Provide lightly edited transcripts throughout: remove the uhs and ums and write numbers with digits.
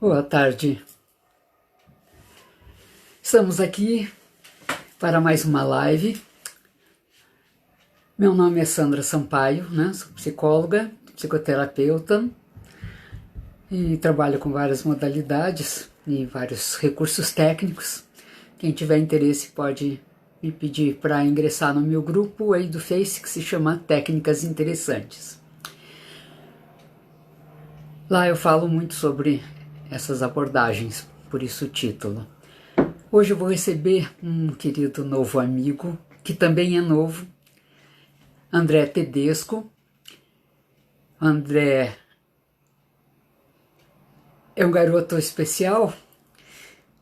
Boa tarde. Estamos aqui para mais uma live. Meu nome é Sandra Sampaio, né? Sou psicóloga, psicoterapeuta e trabalho com várias modalidades e vários recursos técnicos. Quem tiver interesse pode me pedir para ingressar no meu grupo aí do Face que se chama Técnicas Interessantes. Lá eu falo muito sobre essas abordagens, por isso o título. Hoje eu vou receber um querido novo amigo, que também é novo, André Tedesco. André é um garoto especial,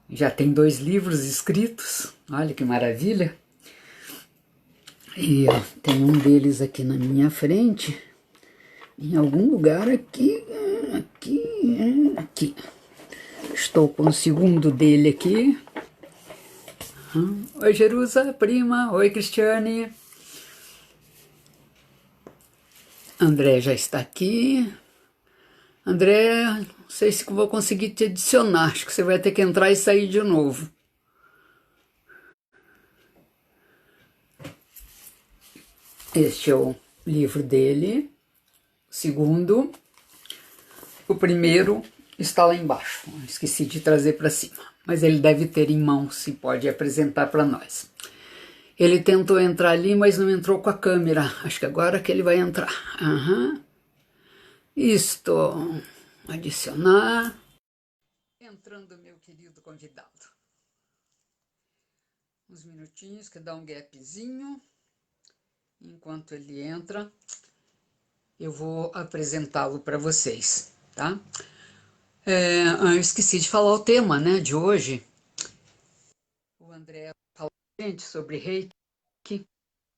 já tem 2 livros escritos, olha que maravilha. E tem um deles aqui na minha frente, em algum lugar aqui. Estou com o segundo dele aqui. Oi, Jerusa, prima. Oi, Cristiane. André já está aqui. André, não sei se vou conseguir te adicionar. Acho que você vai ter que entrar e sair de novo. Este é o livro dele. O segundo. O primeiro está lá embaixo. Esqueci de trazer para cima. Mas ele deve ter em mãos e pode apresentar para nós. Ele tentou entrar ali, mas não entrou com a câmera. Acho que agora que ele vai entrar. Isto. Adicionar. Entrando meu querido convidado. Uns minutinhos que dá um gapzinho. Enquanto ele entra, eu vou apresentá-lo para vocês, tá? Eu esqueci de falar o tema, né, de hoje. O André falou gente sobre Reiki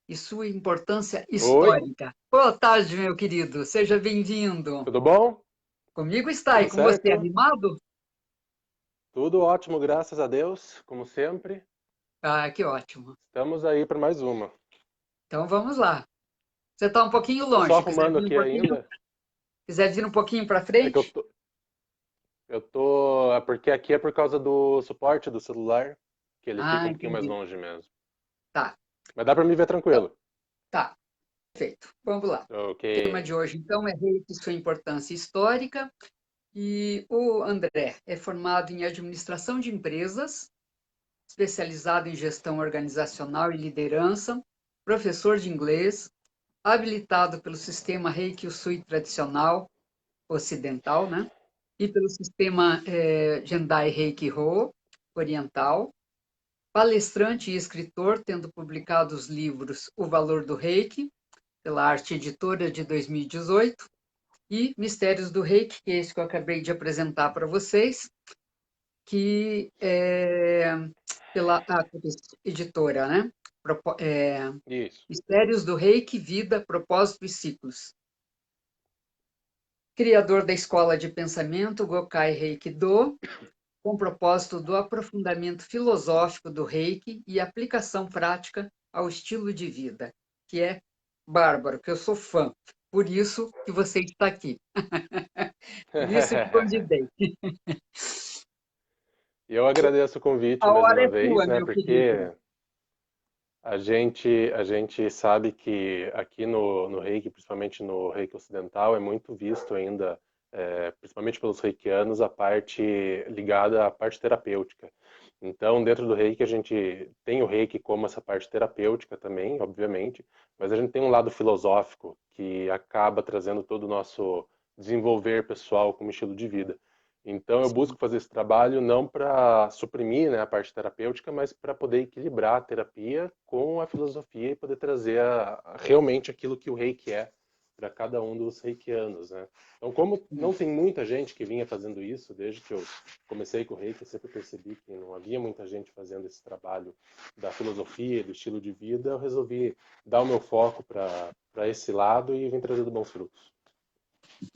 e sua importância Oi, histórica. Boa tarde, meu querido. Seja bem-vindo. tudo bom? Comigo está Tudo e com você, certo? animado? Tudo ótimo, graças a Deus, como sempre. Ah, que ótimo. Estamos aí para mais uma. Então vamos lá. Você está um pouquinho Tô só longe, arrumando aqui ainda. quiser vir um pouquinho para É que frente? é porque aqui é por causa do suporte do celular, que ele fica Ah, um pouquinho mais entendi. longe mesmo. Tá. Mas dá para me ver Então, tranquilo. tá. Perfeito. Vamos lá. Ok. O tema de hoje, então, é Reiki e sua importância histórica. E o André é formado em administração de empresas, especializado em gestão organizacional e liderança, professor de inglês, habilitado pelo sistema Reiki Usui tradicional ocidental, né? E pelo sistema Jendai Reiki Ho oriental, palestrante e escritor, tendo publicado os livros O Valor do Reiki, pela Arte Editora de 2018, e Mistérios do Reiki, que é esse que eu acabei de apresentar para vocês, que é pela Atlas Editora, né? Isso. Mistérios do Reiki, Vida, Propósito e Ciclos. Criador da Escola de Pensamento Gokai Reiki Do, com propósito do aprofundamento filosófico do Reiki e aplicação prática ao estilo de vida, que é bárbaro, que eu sou fã. Por isso que você está aqui. Por isso que convidei. Eu agradeço o convite A mais hora uma é vez, tua, né? meu querido. Porque a gente sabe que aqui no Reiki, principalmente no Reiki ocidental, é muito visto ainda, principalmente pelos reikianos, a parte ligada à parte terapêutica. Então, dentro do Reiki, a gente tem o Reiki como essa parte terapêutica também, obviamente, mas a gente tem um lado filosófico que acaba trazendo todo o nosso desenvolver pessoal como estilo de vida. Então, eu Sim. busco fazer esse trabalho não para suprimir, né, a parte terapêutica, mas para poder equilibrar a terapia com a filosofia e poder trazer realmente aquilo que o reiki é para cada um dos reikianos, né? Então, como não tem muita gente que vinha fazendo isso, desde que eu comecei com o reiki, eu sempre percebi que não havia muita gente fazendo esse trabalho da filosofia, do estilo de vida, eu resolvi dar o meu foco para esse lado e vim trazendo bons frutos.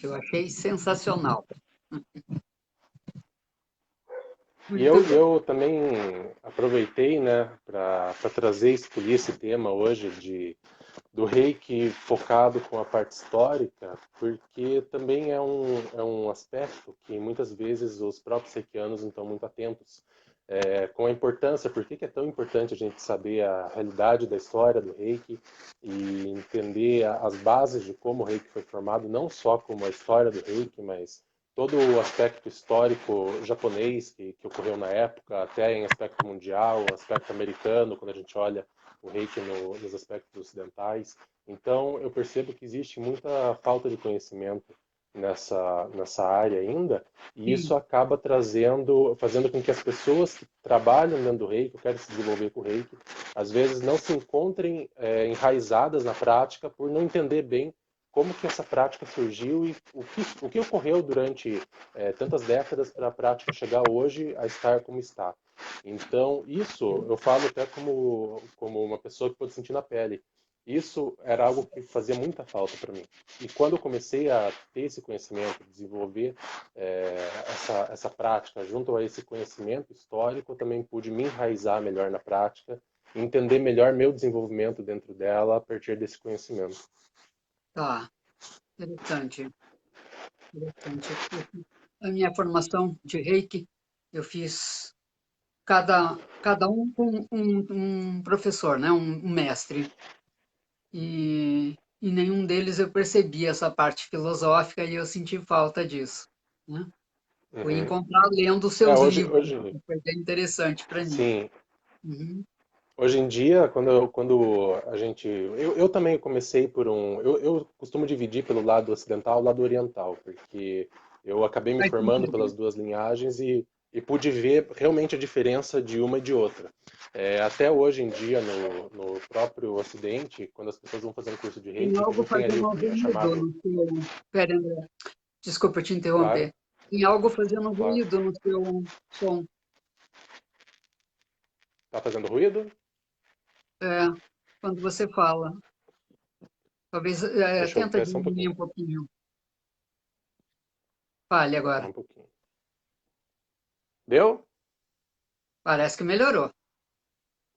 Eu achei sensacional. E Muito eu, bem. eu também aproveitei, né, para trazer, escolher esse tema hoje do reiki focado com a parte histórica, porque também é um aspecto que muitas vezes os próprios reikianos não estão muito atentos. Com a importância, por que é tão importante a gente saber a realidade da história do reiki e entender as bases de como o reiki foi formado, não só como a história do reiki, mas todo o aspecto histórico japonês que ocorreu na época, até em aspecto mundial, aspecto americano, quando a gente olha o reiki nos aspectos ocidentais. Então, eu percebo que existe muita falta de conhecimento nessa área ainda, e isso Sim, acaba fazendo com que as pessoas que trabalham dentro do reiki, que querem se desenvolver com o reiki, às vezes não se encontrem enraizadas na prática por não entender bem como que essa prática surgiu e o que ocorreu durante tantas décadas para a prática chegar hoje a estar como está. Então, isso eu falo até como uma pessoa que pode sentir na pele. Isso era algo que fazia muita falta para mim. E quando eu comecei a ter esse conhecimento, desenvolver essa prática junto a esse conhecimento histórico, eu também pude me enraizar melhor na prática, entender melhor meu desenvolvimento dentro dela a partir desse conhecimento. tá. Interessante. Interessante. A minha formação de Reiki, eu fiz cada um com um professor, né? Um mestre. E nenhum deles eu percebi essa parte filosófica e eu senti falta disso, né? Fui Uhum. encontrar lendo seus Hoje, livros, hoje, que foi bem interessante para mim. sim, Uhum. hoje em dia, quando a gente. Eu também comecei por um. Eu costumo dividir pelo lado ocidental e lado oriental, porque eu acabei me Faz formando sentido. pelas duas linhagens e pude ver realmente a diferença de uma e de outra. Até hoje em dia, no próprio Ocidente, quando as pessoas vão fazendo curso de Tem reiki, a algo gente tem ali fazendo o um que é ruído chamado. no seu. Pera, André, desculpa te Claro, interromper. Tem algo fazendo um claro. ruído no seu som. Tá fazendo ruído? É, quando você fala. Talvez Deixa eu tenta ver só um diminuir pouquinho. um pouquinho. Fale Só agora. um pouquinho. Deu? Parece que melhorou.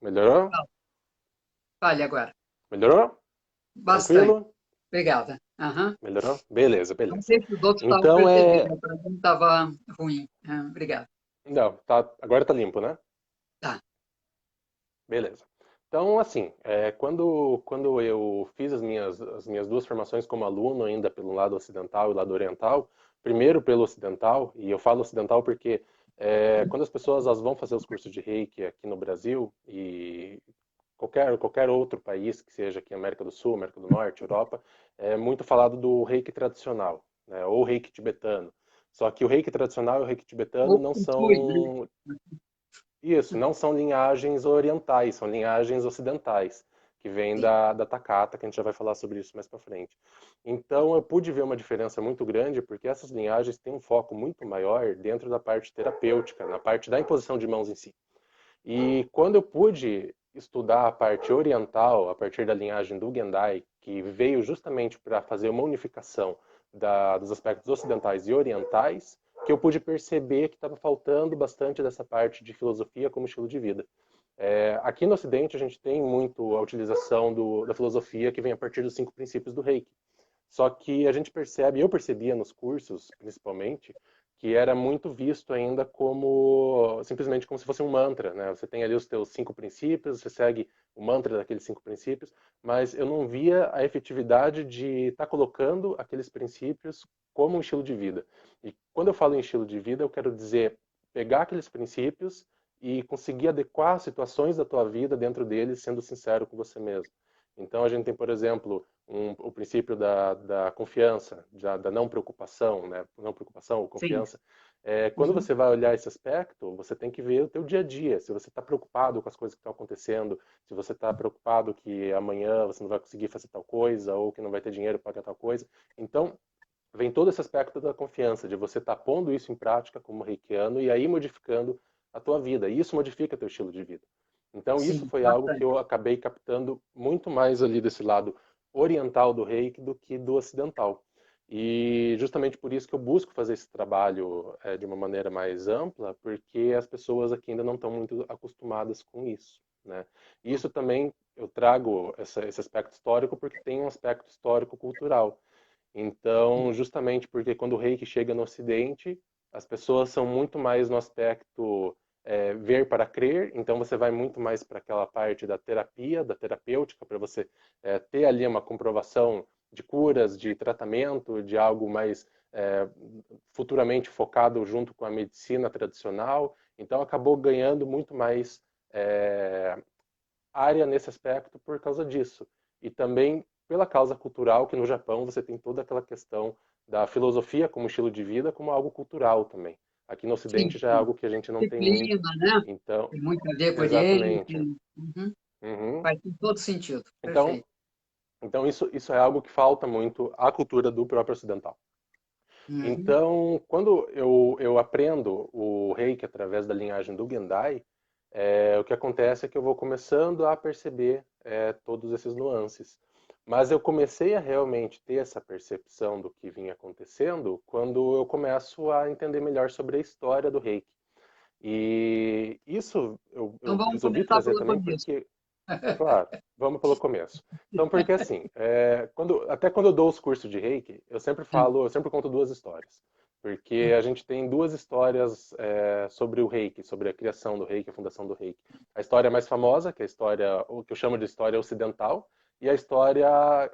Melhorou? Fale agora. Melhorou? Bastante. Tranquilo? Obrigada. Aham. Melhorou? Beleza, Não beleza. sei se os outros estavam Então percebendo, para mim estava ruim. Obrigado. Não, agora tá limpo, né? Tá. Beleza. Então, assim, quando eu fiz as minhas duas formações como aluno, ainda pelo lado ocidental e lado oriental, primeiro pelo ocidental, e eu falo ocidental porque quando as pessoas elas vão fazer os cursos de Reiki aqui no Brasil e qualquer outro país, que seja aqui América do Sul, América do Norte, Europa, é muito falado do Reiki tradicional, né, ou Reiki tibetano. Só que o Reiki tradicional e o Reiki tibetano Ou não fui, né? são isso, não são linhagens orientais, são linhagens ocidentais, que vêm Sim. da Takata, que a gente já vai falar sobre isso mais para frente. Então eu pude ver uma diferença muito grande, porque essas linhagens têm um foco muito maior dentro da parte terapêutica, na parte da imposição de mãos em si. E quando eu pude estudar a parte oriental, a partir da linhagem do Gendai, que veio justamente para fazer uma unificação dos aspectos ocidentais e orientais, que eu pude perceber que estava faltando bastante dessa parte de filosofia como estilo de vida. Aqui no Ocidente, a gente tem muito a utilização da filosofia que vem a partir dos 5 princípios do Reiki. Só que a gente percebe, eu percebia nos cursos, principalmente, que era muito visto ainda como simplesmente como se fosse um mantra, né? Você tem ali os teus 5 princípios, você segue o mantra daqueles 5 princípios, mas eu não via a efetividade de estar colocando aqueles princípios como um estilo de vida. E quando eu falo em estilo de vida, eu quero dizer pegar aqueles princípios e conseguir adequar as situações da tua vida dentro deles, sendo sincero com você mesmo. Então a gente tem, por exemplo, o princípio da confiança, da não preocupação, né? Não preocupação ou Sim. confiança. Quando Uhum. você vai olhar esse aspecto, você tem que ver o teu dia a dia. Se você está preocupado com as coisas que estão acontecendo, se você está preocupado que amanhã você não vai conseguir fazer tal coisa ou que não vai ter dinheiro para pagar tal coisa. Então, vem todo esse aspecto da confiança, de você estar pondo isso em prática como reikiano e aí modificando a tua vida. E isso modifica teu estilo de vida. Então, isso Sim, foi algo que bastante. eu acabei captando muito mais ali desse lado oriental do reiki do que do ocidental. E justamente por isso que eu busco fazer esse trabalho de uma maneira mais ampla, porque as pessoas aqui ainda não estão muito acostumadas com isso. né? E isso também eu trago esse aspecto histórico porque tem um aspecto histórico-cultural. Então, justamente porque quando o reiki chega no Ocidente, as pessoas são muito mais no aspecto ver para crer, então você vai muito mais para aquela parte da terapia, da terapêutica, para você ter ali uma comprovação de curas, de tratamento, de algo mais futuramente focado junto com a medicina tradicional. Então, acabou ganhando muito mais área nesse aspecto por causa disso. E também pela causa cultural, que no Japão você tem toda aquela questão da filosofia como estilo de vida, como algo cultural também. Aqui no Sim, Ocidente já é sim. algo que a gente não tem muito. Disciplina, né? Então, Tem muito a ver com ele. exatamente. Uhum. Uhum. Faz todo sentido. Então, Perfeito. então isso é algo que falta muito à cultura do próprio ocidental. Uhum. Então, quando eu aprendo o Reiki através da linhagem do Gendai, o que acontece é que eu vou começando a perceber todos esses nuances. Mas eu comecei a realmente ter essa percepção do que vinha acontecendo quando eu começo a entender melhor sobre a história do Reiki. E isso eu, Então eu vamos resolvi começar trazer pelo também começo. porque, claro, vamos pelo começo. Então, porque assim, até quando eu dou os cursos de Reiki, eu sempre conto duas histórias. Porque a gente tem duas histórias sobre o Reiki, sobre a criação do Reiki, a fundação do Reiki. A história mais famosa, que é a história, o que eu chamo de história ocidental, e a história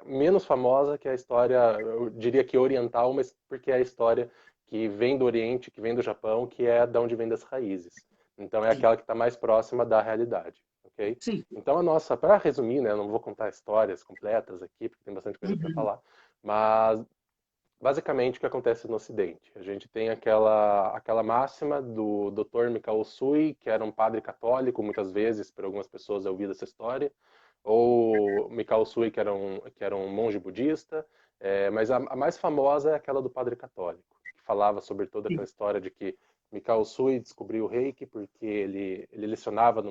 menos famosa, que é a história, eu diria que oriental, mas porque é a história que vem do Oriente, que vem do Japão, que é da onde vem das raízes. Então é Sim, aquela que está mais próxima da realidade, ok? sim. Então a nossa, para resumir, né, eu não vou contar histórias completas aqui, porque tem bastante coisa para Uhum. falar, mas basicamente o que acontece no Ocidente? A gente tem aquela máxima do Dr. Mikao Usui, que era um padre católico, muitas vezes, por algumas pessoas eu ouvi dessa história, ou Mikao Usui, que era um monge budista, mas a mais famosa é aquela do padre católico, que falava sobre toda aquela Sim. história de que Mikao Usui descobriu o Reiki porque ele lecionava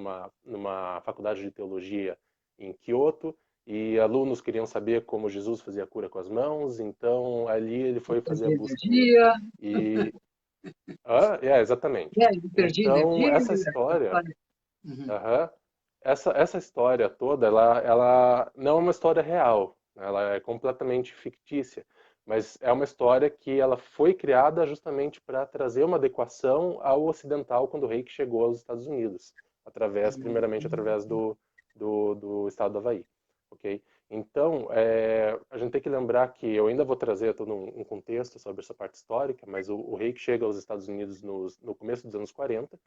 numa faculdade de teologia em Kyoto, e alunos queriam saber como Jesus fazia a cura com as mãos, então ali ele foi fazer a Perdi busca nele. energia. E exatamente. Perdi Então energia. essa história, Uhum. aham, essa história toda, ela não é uma história real, ela é completamente fictícia, mas é uma história que ela foi criada justamente para trazer uma adequação ao ocidental quando o Reiki chegou aos Estados Unidos, primeiramente através do estado do Havaí, ok? Então, a gente tem que lembrar que eu ainda vou trazer todo um contexto sobre essa parte histórica, mas o Reiki chega aos Estados Unidos no começo dos anos 40,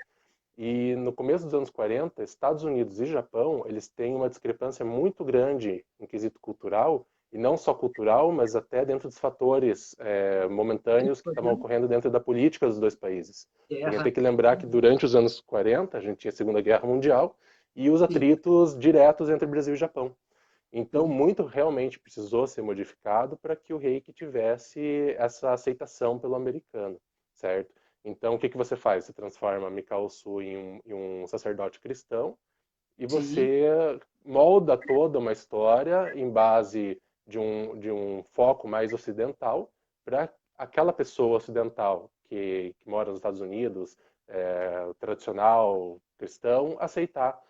e no começo dos anos 40, Estados Unidos e Japão, eles têm uma discrepância muito grande em quesito cultural, e não só cultural, mas até dentro dos fatores momentâneos que estavam ocorrendo dentro da política dos dois países. Porque a gente tem Guerra. que lembrar que durante os anos 40, a gente tinha a Segunda Guerra Mundial, e os Sim. atritos diretos entre Brasil e Japão. Então, Uhum. muito realmente precisou ser modificado para que o Reiki tivesse essa aceitação pelo americano, certo? Então, o que que você faz? Você transforma Mikao Su em um sacerdote cristão e Sim. você molda toda uma história em base de um foco mais ocidental para aquela pessoa ocidental que mora nos Estados Unidos, tradicional cristão, aceitar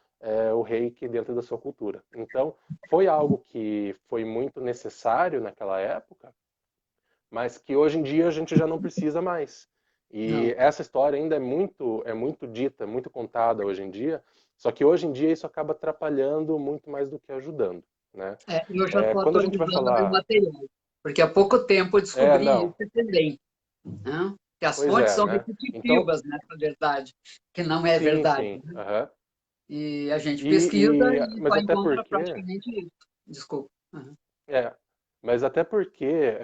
o reiki dentro da sua cultura. Então, foi algo que foi muito necessário naquela época, mas que hoje em dia a gente já não precisa mais. E Não. essa história ainda é muito dita, muito contada hoje em dia, só que hoje em dia isso acaba atrapalhando muito mais do que ajudando, né? Eu já estou Quando a gente vai atualizando meu falar, material, porque há pouco tempo eu descobri não, isso também, né? Que as pois fontes é, são né? Então, repetitivas, né, na verdade, que não é sim, verdade, sim, né? aham. E a gente pesquisa e Mas só até encontra porque, praticamente isso. Desculpa. Uhum. é, mas até porque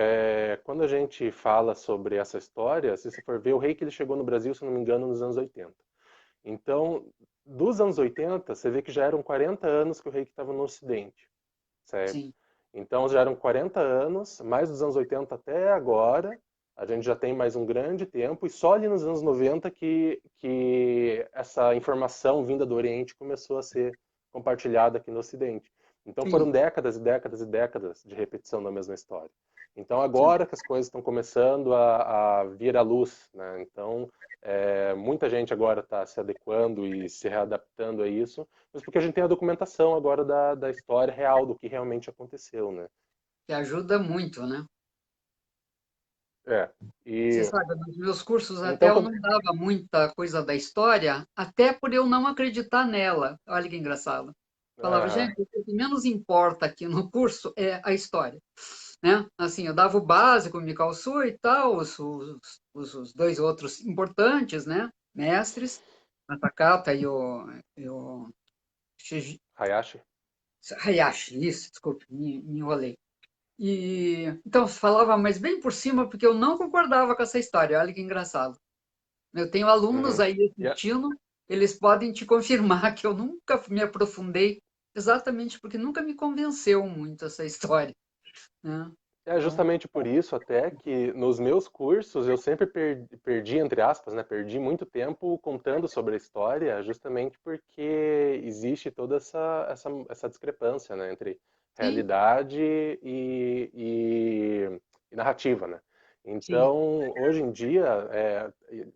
quando a gente fala sobre essa história, se você for ver, o rei que ele chegou no Brasil, se não me engano, nos anos 80. Então, dos anos 80, você vê que já eram 40 anos que o reiki estava no Ocidente, certo? Sim. Então, já eram 40 anos, mais dos anos 80 até agora, a gente já tem mais um grande tempo, e só ali nos anos 90 que essa informação vinda do Oriente começou a ser compartilhada aqui no Ocidente. Então foram sim. décadas e décadas e décadas de repetição da mesma história. Então Sim. agora que as coisas estão começando a vir à luz, né? Então muita gente agora está se adequando e se readaptando a isso, mas porque a gente tem a documentação agora da história real, do que realmente aconteceu, né? Que ajuda muito, né? É. Você E sabe, nos meus cursos até então eu não dava muita coisa da história, até por eu não acreditar nela. Olha que engraçado. Falava, aham, gente, o que menos importa aqui no curso é a história, né? Assim, eu dava o básico, o Mikao e tal, os dois outros importantes, né? Mestres, a Takata e o Hayashi. Hayashi, isso, desculpe, me enrolei. Então, falava, mas bem por cima, porque eu não concordava com essa história. Olha que engraçado. Eu tenho alunos Uhum. aí E é- assistindo, eles podem te confirmar que eu nunca me aprofundei, exatamente porque nunca me convenceu muito essa história, né? É Então, justamente por isso até que nos meus cursos eu sempre perdi, entre aspas, né? Perdi muito tempo contando sobre a história, justamente porque existe toda essa discrepância, né? Entre sim, realidade e narrativa, né? sim, Então, hoje em dia,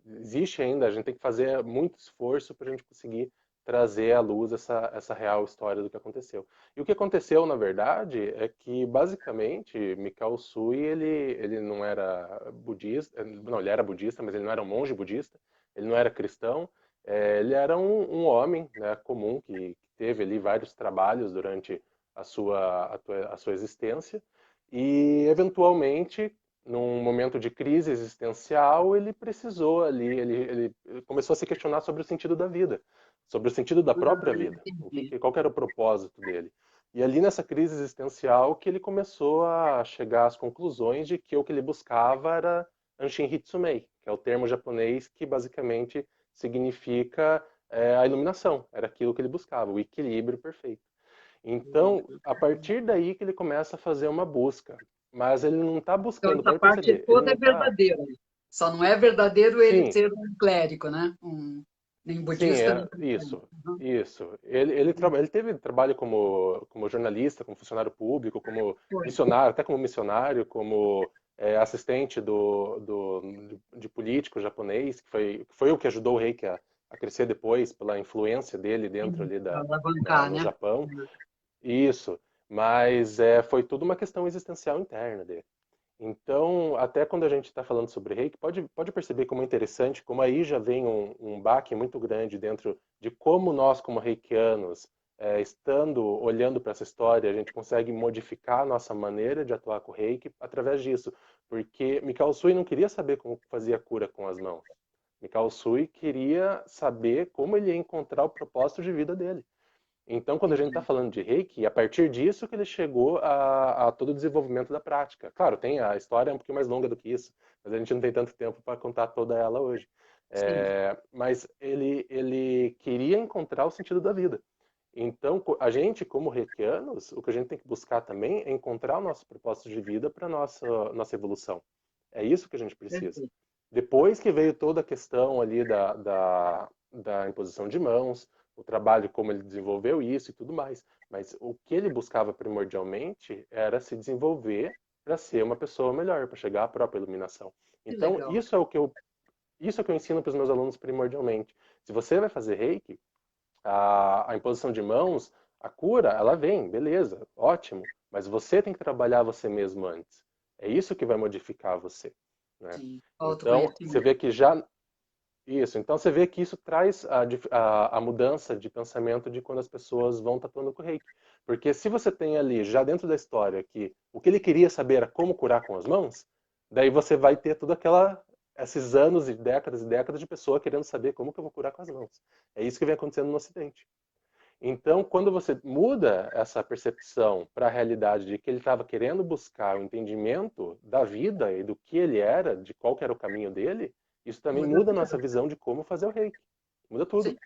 existe ainda, a gente tem que fazer muito esforço para a gente conseguir trazer à luz essa real história do que aconteceu. E o que aconteceu, na verdade, é que, basicamente, Mikao Sui, ele não era budista, não, ele era budista, mas ele não era um monge budista, ele não era cristão, ele era um homem, né, comum, que teve ali vários trabalhos durante a sua existência, e, eventualmente, num momento de crise existencial, ele precisou ali, ele começou a se questionar sobre o sentido da vida, sobre o sentido da própria vida, entendi. qual que era o propósito dele. E ali nessa crise existencial que ele começou a chegar às conclusões de que o que ele buscava era Anshin Hitsumei, que é o termo japonês que basicamente significa a iluminação. Era aquilo que ele buscava, o equilíbrio perfeito. Então, a partir daí que ele começa a fazer uma busca. Mas ele não está Então, buscando, essa pode parte perceber, ele toda não é está. verdadeira. Só não é verdadeiro ele Sim, ser um clérigo, né? Nem sim, budista, nem cristão. isso. Uhum. Isso. Ele teve trabalho como jornalista, como funcionário público, como Foi. missionário, até como missionário, como assistente de político japonês, que foi o que ajudou o Reiki a crescer depois, pela influência dele dentro Sim, ali para alavancar, no né? Japão. Isso. Mas foi tudo uma questão existencial interna dele. Então, até quando a gente está falando sobre reiki, pode perceber como é interessante, como aí já vem um baque muito grande dentro de como nós, como reikianos, estando olhando para essa história, a gente consegue modificar a nossa maneira de atuar com o reiki através disso. Porque Mikao Sui não queria saber como fazia a cura com as mãos. Mikao Sui queria saber como ele ia encontrar o propósito de vida dele. Então, quando a gente está Entendi. falando de Reiki, é a partir disso que ele chegou a todo o desenvolvimento da prática. Claro, a história é um pouquinho mais longa do que isso, mas a gente não tem tanto tempo para contar toda ela hoje. Sim, Mas ele queria encontrar o sentido da vida. Então, a gente, como reikianos, o que a gente tem que buscar também é encontrar o nosso propósito de vida para a nossa evolução. É isso que a gente precisa. perfeito. Depois que veio toda a questão ali da imposição de mãos, o trabalho, como ele desenvolveu isso e tudo mais. Mas o que ele buscava primordialmente era se desenvolver para ser uma pessoa melhor, para chegar à própria iluminação. Que Então, legal. isso é o que eu ensino para os meus alunos primordialmente. Se você vai fazer reiki, a imposição de mãos, a cura, ela vem, beleza, ótimo. Mas você tem que trabalhar você mesmo antes. É isso que vai modificar você, né? Sim, Então, você autoconhecimento. vê que já isso, então você vê que isso traz a mudança de pensamento de quando as pessoas vão tatuando com o reiki. Porque se você tem ali, já dentro da história, que o que ele queria saber era como curar com as mãos, daí você vai ter esses anos e décadas de pessoa querendo saber como que eu vou curar com as mãos. É isso que vem acontecendo no Ocidente. Então, quando você muda essa percepção para a realidade de que ele estava querendo buscar o entendimento da vida e do que ele era, de qual que era o caminho dele, isso também Muda muda a tudo. nossa visão de como fazer o reiki. Muda tudo. Sim,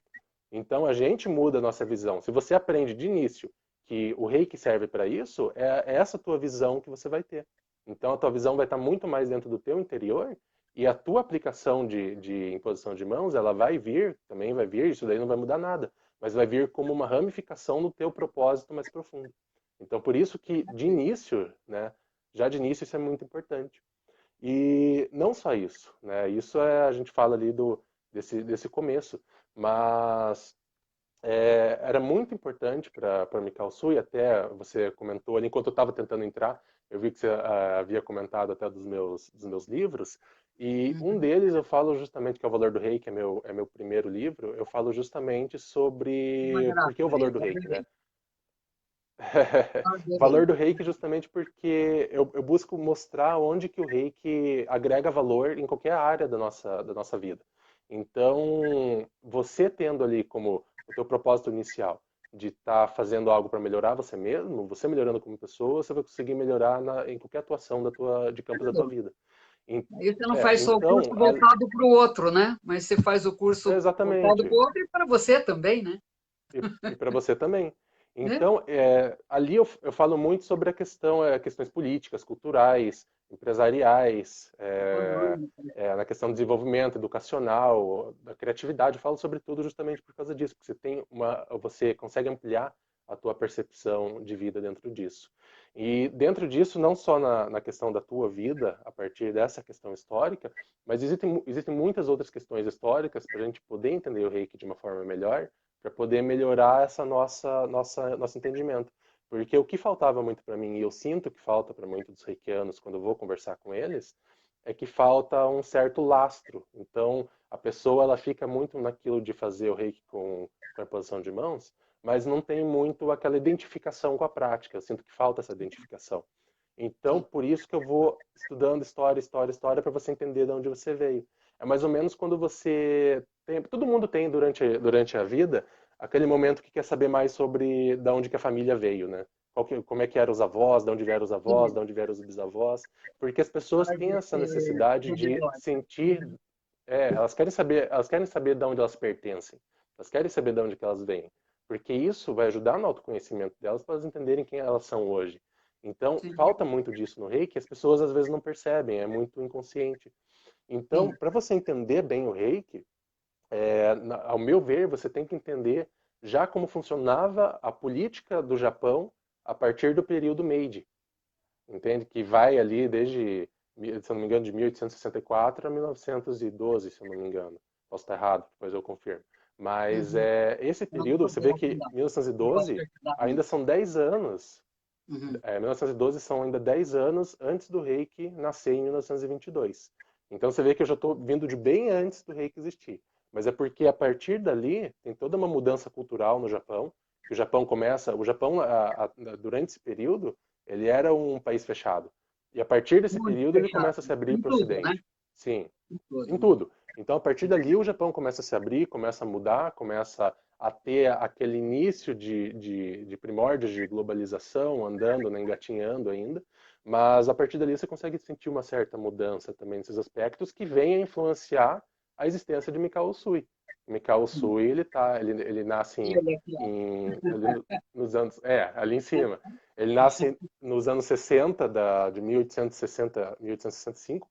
Então, a gente muda a nossa visão. Se você aprende de início que o reiki serve para isso, é essa tua visão que você vai ter. Então, a tua visão vai estar muito mais dentro do teu interior e a tua aplicação de imposição de mãos, ela vai vir, também vai vir, isso daí não vai mudar nada, mas vai vir como uma ramificação do teu propósito mais profundo. Então, por isso que, de início, né, já de início isso é muito importante. E não só isso, né, isso a gente fala ali desse começo, mas era muito importante para Mikao Sui, até você comentou ali, enquanto eu estava tentando entrar, eu vi que você havia comentado até dos meus livros, e um Uhum. deles eu falo justamente, que é o Valor do Rei, que é meu primeiro livro, eu falo justamente Uma sobre por que o graça, valor eu do reiki, né? adorei. Adorei. Valor do reiki justamente porque eu busco mostrar onde que o reiki agrega valor em qualquer área da nossa vida. Então, você tendo ali como o teu propósito inicial de estar fazendo algo para melhorar você mesmo, você melhorando como pessoa, você vai conseguir melhorar em qualquer atuação de campos da tua vida. En- Aí você não faz só o curso Então, voltado para o outro, né? Mas você faz o curso voltado para exatamente. o outro e para você também, né? E para você também. Né? Então, ali eu falo muito sobre questões políticas, culturais, empresariais, Econômico. na questão do desenvolvimento educacional, da criatividade. Eu falo sobre tudo justamente por causa disso, porque você consegue ampliar a tua percepção de vida dentro disso. E dentro disso, não só na questão da tua vida, a partir dessa questão histórica, mas existem muitas outras questões históricas para a gente poder entender o Reiki de uma forma melhor, para poder melhorar essa nosso entendimento. Porque o que faltava muito para mim, e eu sinto que falta para muitos dos reikianos quando eu vou conversar com eles, é que falta um certo lastro. Então, a pessoa ela fica muito naquilo de fazer o reiki com a posição de mãos, mas não tem muito aquela identificação com a prática. Eu sinto que falta essa identificação. Então, Sim. por isso que eu vou estudando história, história, história, para você entender de onde você veio. É mais ou menos quando você tem, todo mundo tem durante a vida aquele momento que quer saber mais sobre da onde que a família veio, né? Como é que eram os avós, de onde vieram os avós, de Sim. onde vieram os bisavós, porque as pessoas Faz têm essa esse necessidade de prognóstico. sentir, elas querem saber de onde elas pertencem, elas querem saber de onde que elas vêm, porque isso vai ajudar no autoconhecimento delas para elas entenderem quem elas são hoje. Então, Sim. falta muito disso no reiki, as pessoas às vezes não percebem, é muito inconsciente. Então, Sim. para você entender bem o reiki, ao meu ver, você tem que entender já como funcionava a política do Japão a partir do período Meiji, entende? Que vai ali desde, se eu não me engano, de 1864 a 1912, se eu não me engano. Posso estar errado, depois eu confirmo. Mas Uhum. esse Não período, vou você ter vê que afundar. Não posso 1912 ajudar ainda muito. são 10 anos. Uhum. 1912 são ainda 10 anos antes do Reiki nascer em 1922. Então você vê que eu já estou vindo de bem antes do Reiki existir. Mas é porque a partir dali tem toda uma mudança cultural no Japão, que o Japão durante esse período, ele era um país fechado. E a partir desse Muito período ele fechado. começa a se abrir Em para o tudo, né? Ocidente. Sim, Em em tudo. tudo. Então, a partir dali, o Japão começa a se abrir, começa a mudar, começa a ter aquele início de primórdios de globalização, andando, né, engatinhando ainda, mas a partir dali você consegue sentir uma certa mudança também nesses aspectos que vem a influenciar a existência de Mikao Usui. Mikao Sim. Usui, ele nasce E ele aqui, ó. nos anos, ali em cima. Ele nasce nos anos 60, de 1860, 1865,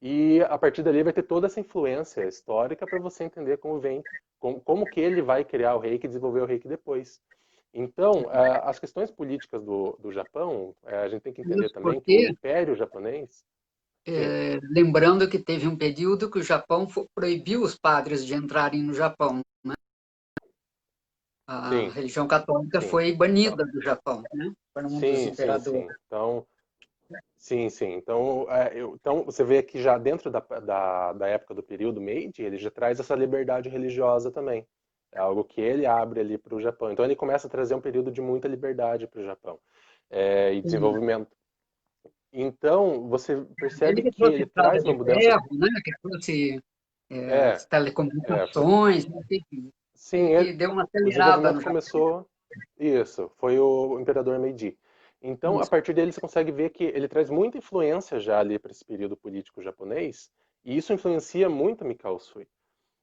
e a partir dali vai ter toda essa influência histórica para você entender como que ele vai criar o reiki e desenvolver o reiki depois. Então, as questões políticas do Japão, a gente tem que entender Isso também que o porque, Império Japonês, sim, lembrando que teve um período que o Japão proibiu os padres de entrarem no Japão. A sim, religião católica sim. foi Então, banida do Japão, né? Por um dos sim, sim, imperadores. sim. Então, sim, sim. Então, então você vê que já dentro da época do período Meiji, ele já traz essa liberdade religiosa também. É algo que ele abre ali para o Japão. Então ele começa a trazer um período de muita liberdade para o Japão, e Sim. desenvolvimento. Então você Ele percebe que que trouxe ele estrada traz uma de mudança. ferro, né? Que trouxe É, as é, telecomunicações, né? Enfim, sim, ele que deu uma o acelerada no desenvolvimento Japão. começou. Isso, foi o imperador Meiji. Então, a Isso. partir dele, você consegue ver que ele traz muita influência já ali para esse período político japonês, e isso influencia muito Mikao Usui.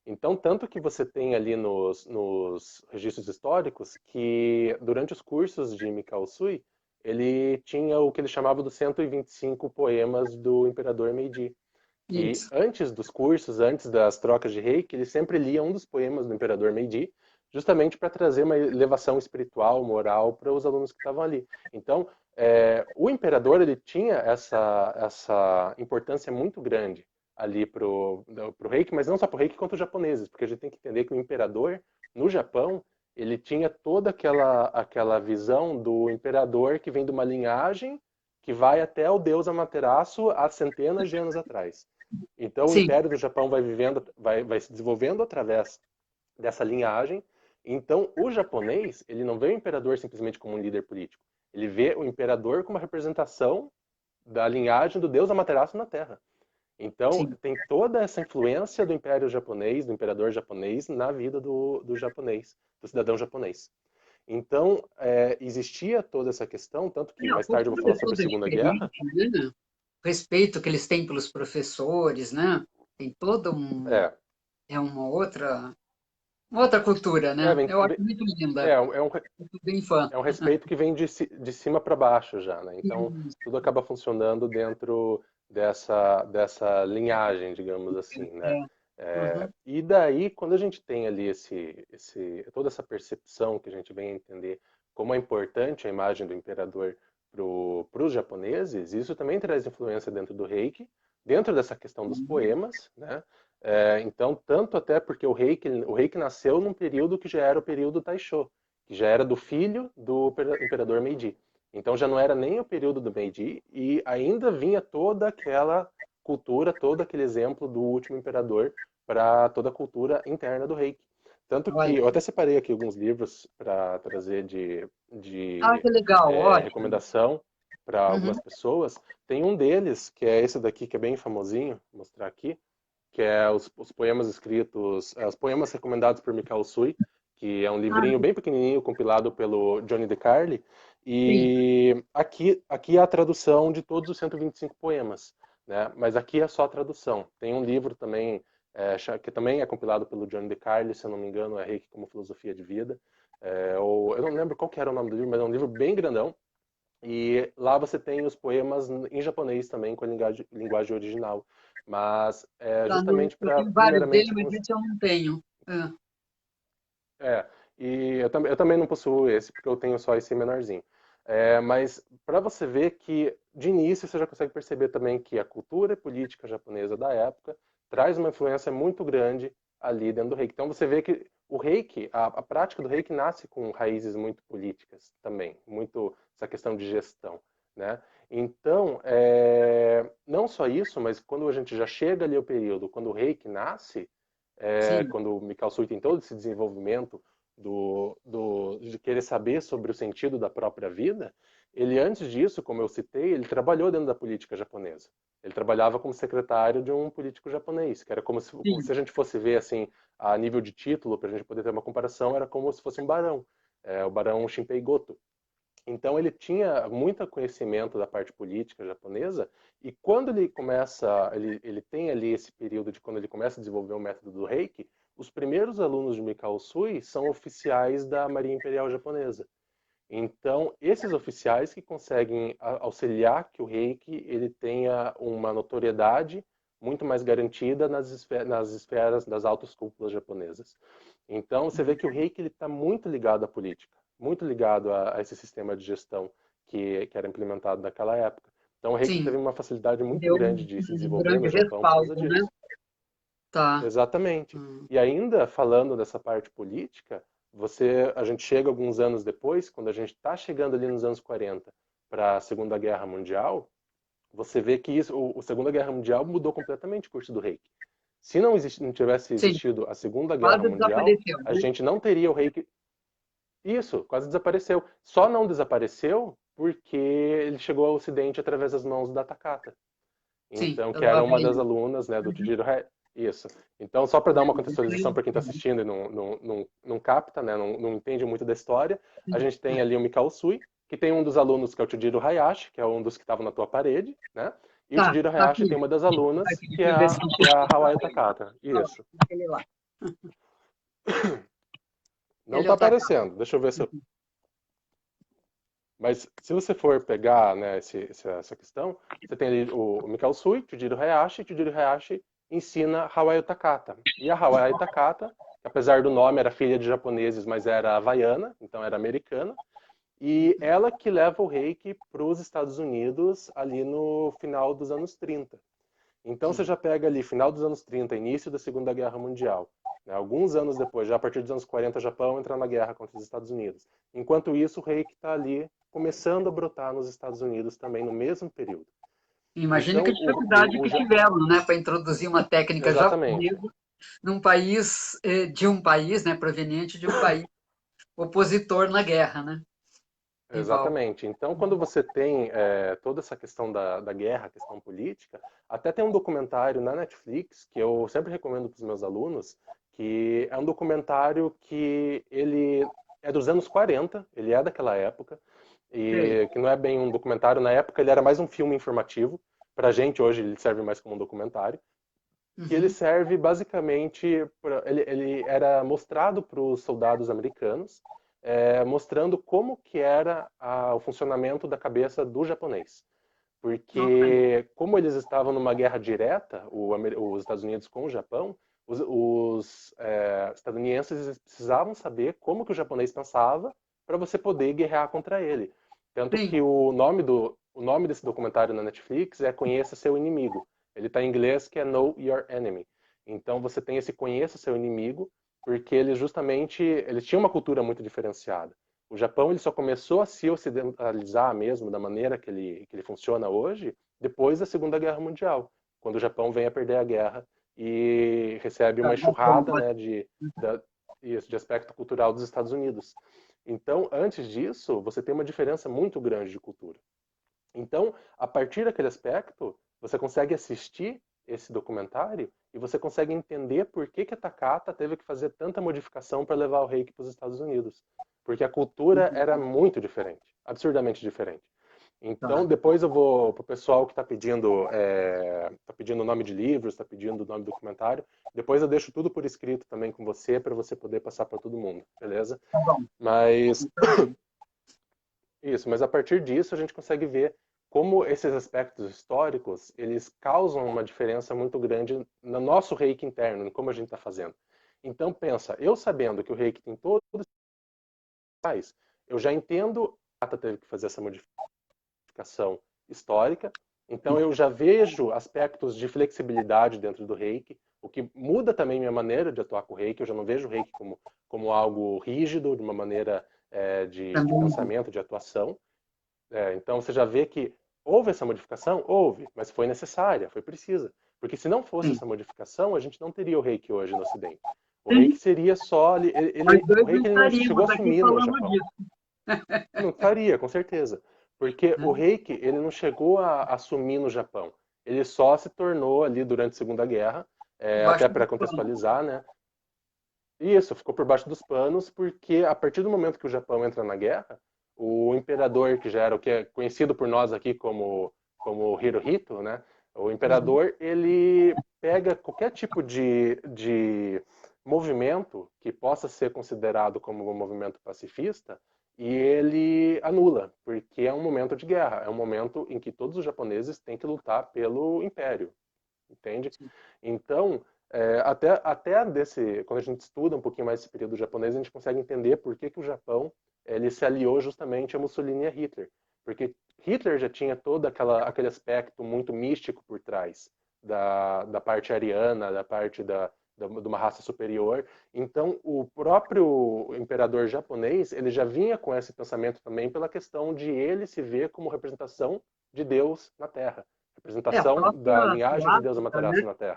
Então, tanto que você tem ali nos registros históricos que, durante os cursos de Mikao Usui, ele tinha o que ele chamava dos 125 poemas do imperador Meiji, que Isso. antes dos cursos, antes das trocas de reiki, ele sempre lia um dos poemas do imperador Meiji justamente para trazer uma elevação espiritual, moral para os alunos que estavam ali. Então, o imperador ele tinha essa importância muito grande ali para o reiki, mas não só para o reiki quanto os japoneses, porque a gente tem que entender que o imperador no Japão ele tinha toda aquela visão do imperador que vem de uma linhagem que vai até o deus Amaterasu há centenas de anos atrás. Então o Sim, Império do Japão vai se desenvolvendo através dessa linhagem. Então o japonês ele não vê o imperador simplesmente como um líder político. Ele vê o imperador como uma representação da linhagem do deus Amaterasu na Terra. Então, sim. tem toda essa influência do Império Japonês, do imperador japonês, na vida do japonês, do cidadão japonês. Então, existia toda essa questão, tanto que Não, a mais tarde eu vou cultura falar é sobre a toda Segunda Guerra. diferente, né? O respeito que eles têm pelos professores, né? Tem toda É, uma outra cultura, é, né? Eu acho muito linda. é um, Eu sou bem fã. é um respeito que vem de cima para baixo já, né? Então, Isso. tudo acaba funcionando dentro dessa linhagem, digamos assim, né? É. Uhum. E daí, quando a gente tem ali toda essa percepção que a gente vem a entender como é importante a imagem do imperador para os japoneses, isso também traz influência dentro do Reiki, dentro dessa questão dos poemas, né? Então, tanto até porque o Reiki nasceu num período que já era o período Taisho, que já era do filho do imperador Meiji. Então já não era nem o período do Meiji e ainda vinha toda aquela cultura, todo aquele exemplo do último imperador para toda a cultura interna do Reiki. Tanto que Olha. eu até separei aqui alguns livros para trazer Ah, de que legal, ótimo. recomendação para algumas Uhum. pessoas. Tem um deles, que é esse daqui, que é bem famosinho, vou mostrar aqui, que é os poemas escritos, os poemas recomendados por Mikao Sui, que é um Ah, livrinho bem pequenininho compilado pelo Johnny DeCarli. sim. E aqui é a tradução de todos os 125 poemas, né? Mas aqui é só a tradução. Tem um livro também que também é compilado pelo Johnny DeCarli, se eu não me engano, é Reiki como Filosofia de Vida. Ou eu não lembro qual que era o nome do livro, mas é um livro bem grandão. E lá você tem os poemas em japonês também, com a linguagem original. Mas Tá justamente eu para, tenho vários dele, primeiramente, mas esse eu não tenho. Ah, é, e eu também não possuo esse, porque eu tenho só esse menorzinho. Mas para você ver que, de início, você já consegue perceber também que a cultura e política japonesa da época traz uma influência muito grande ali dentro do Reiki. Então você vê que o Reiki, a prática do Reiki nasce com raízes muito políticas também, muito essa questão de gestão, né? Então, não só isso, mas quando a gente já chega ali ao período, quando o Reiki nasce, sim, quando o Mikao Sui tem todo esse desenvolvimento de querer saber sobre o sentido da própria vida, ele antes disso, como eu citei, ele trabalhou dentro da política japonesa. Ele trabalhava como secretário de um político japonês, que era como sim. se a gente fosse ver assim a nível de título, para a gente poder ter uma comparação, era como se fosse um barão, o barão Shinpei Goto. Então ele tinha muito conhecimento da parte política japonesa e quando ele começa, ele tem ali esse período de quando ele começa a desenvolver o método do Reiki, os primeiros alunos de Mikao Sui são oficiais da Marinha Imperial Japonesa. Então, esses oficiais que conseguem auxiliar que o Reiki ele tenha uma notoriedade muito mais garantida nas esferas das altas cúpulas japonesas. Então, você vê que o Reiki está muito ligado à política, muito ligado a esse sistema de gestão que era implementado naquela época. Então, o Reiki teve Sim. uma facilidade muito Deu grande de se um desenvolver grande no Japão por causa respaldo, né? disso. Tá. Exatamente. Hum. E ainda falando dessa parte política, a gente chega alguns anos depois, quando a gente está chegando ali nos anos 40 para a Segunda Guerra Mundial, você vê que a Segunda Guerra Mundial mudou completamente o curso do Reiki. Se não tivesse Sim, existido a Segunda Guerra quase Mundial, desapareceu, a né? gente não teria o Reiki. Isso, quase desapareceu. Só não desapareceu porque ele chegou ao Ocidente através das mãos da Takata. Sim, Então, que pelo era uma das Aveno. alunas, né, do Uhum. Tujiro Isso. Então, só para dar uma contextualização para quem está Uhum. assistindo e não capta, né, não entende muito da história, a Sim. gente tem ali o Mikao Sui, que tem um dos alunos que é o Tujiro Hayashi, que é um dos que estava na tua parede, né? E o Tá, Tujiro tá Hayashi aqui. tem uma das Tá alunas, aqui, deixa eu ver se eu que é a Hawayo Takata. Olha lá, Isso. aquele lá. Não Ele é está o Takata. aparecendo. Deixa eu ver se eu... Mas se você for pegar, né, essa questão, você tem ali o Mikao Sui, Tujiro Hayashi ensina Hawayo Takata. E a Hawayo Takata que apesar do nome era filha de japoneses, mas era havaiana, então era americana. E ela que leva o reiki para os Estados Unidos ali no final dos anos 30. Então você Sim. já pega ali final dos anos 30, início da Segunda Guerra Mundial. Né? Alguns anos depois, já a partir dos anos 40, o Japão entra na guerra contra os Estados Unidos. Enquanto isso, o reiki está ali começando a brotar nos Estados Unidos também no mesmo período. Imagine que Então, dificuldade que tiveram, né, para introduzir uma técnica exatamente. japonesa num país, de um país, né, proveniente de um país opositor na guerra, né, rival. Exatamente. Então, quando você tem toda essa questão da guerra, questão política, até tem um documentário na Netflix que eu sempre recomendo para os meus alunos, que é um documentário que ele é dos anos 40, ele é daquela época, Sei. e que não é bem um documentário, na época ele era mais um filme informativo, para a gente hoje ele serve mais como um documentário, que ele Uhum. serve basicamente, ele era mostrado para os soldados americanos, mostrando como que era o funcionamento da cabeça do japonês. Olha, Porque como eles estavam numa guerra direta, os Estados Unidos com o Japão, os estadunidenses eles precisavam saber como que o japonês pensava para você poder guerrear contra ele. Tanto sim, que o nome desse documentário na Netflix é Conheça Seu Inimigo. Ele está em inglês que é Know Your Enemy. Então você tem esse Conheça Seu Inimigo, porque eles tinham uma cultura muito diferenciada. O Japão ele só começou a se ocidentalizar mesmo da maneira que ele funciona hoje depois da Segunda Guerra Mundial, quando o Japão vem a perder a guerra e recebe uma enxurrada, né, de aspecto cultural dos Estados Unidos. Então, antes disso, você tem uma diferença muito grande de cultura. Então, a partir daquele aspecto, você consegue assistir esse documentário e você consegue entender por que que a Takata teve que fazer tanta modificação para levar o reiki para os Estados Unidos. Porque a cultura era muito diferente, absurdamente diferente. Então, tá. depois eu vou para o pessoal que está pedindo o nome de livros, está pedindo o nome do documentário. Depois eu deixo tudo por escrito também com você, para você poder passar para todo mundo, beleza? Tá bom. Mas isso, mas a partir disso a gente consegue ver como esses aspectos históricos, eles causam uma diferença muito grande no nosso reiki interno, em como a gente está fazendo. Então pensa, eu sabendo que o reiki tem todos os tais, eu já entendo que a Tata teve que fazer essa modificação histórica, então eu já vejo aspectos de flexibilidade dentro do reiki, o que muda também minha maneira de atuar com o reiki, eu já não vejo o reiki como algo rígido, de uma maneira de Também, pensamento, de atuação. Então você já vê que houve essa modificação? Houve, mas foi necessária, foi precisa. Porque se não fosse sim. essa modificação, a gente não teria o reiki hoje no Ocidente. O reiki Sim, seria só. nós O dois não reiki ele não chegou estaríamos a aqui sumir no falando Japão. disso, Não estaria, com certeza. Porque né? o reiki ele não chegou a sumir no Japão. Ele só se tornou ali durante a Segunda Guerra, Debaixo até do para pano. contextualizar, né? E isso, ficou por baixo dos panos, porque a partir do momento que o Japão entra na guerra, o imperador, que já era o que é conhecido por nós aqui como Hirohito, né? O Uhum. imperador, ele pega qualquer tipo de movimento que possa ser considerado como um movimento pacifista e ele anula, porque é um momento de guerra, é um momento em que todos os japoneses têm que lutar pelo império, entende? Então, quando a gente estuda um pouquinho mais esse período japonês, a gente consegue entender por que que o Japão ele se aliou justamente a Mussolini e a Hitler. Porque Hitler já tinha todo aquele aspecto muito místico por trás da parte ariana, da parte de uma raça superior. Então, o próprio imperador japonês ele já vinha com esse pensamento também pela questão de ele se ver como representação de Deus na Terra, A representação da própria linhagem de Deus suástica, né, Amaterasu na que Terra.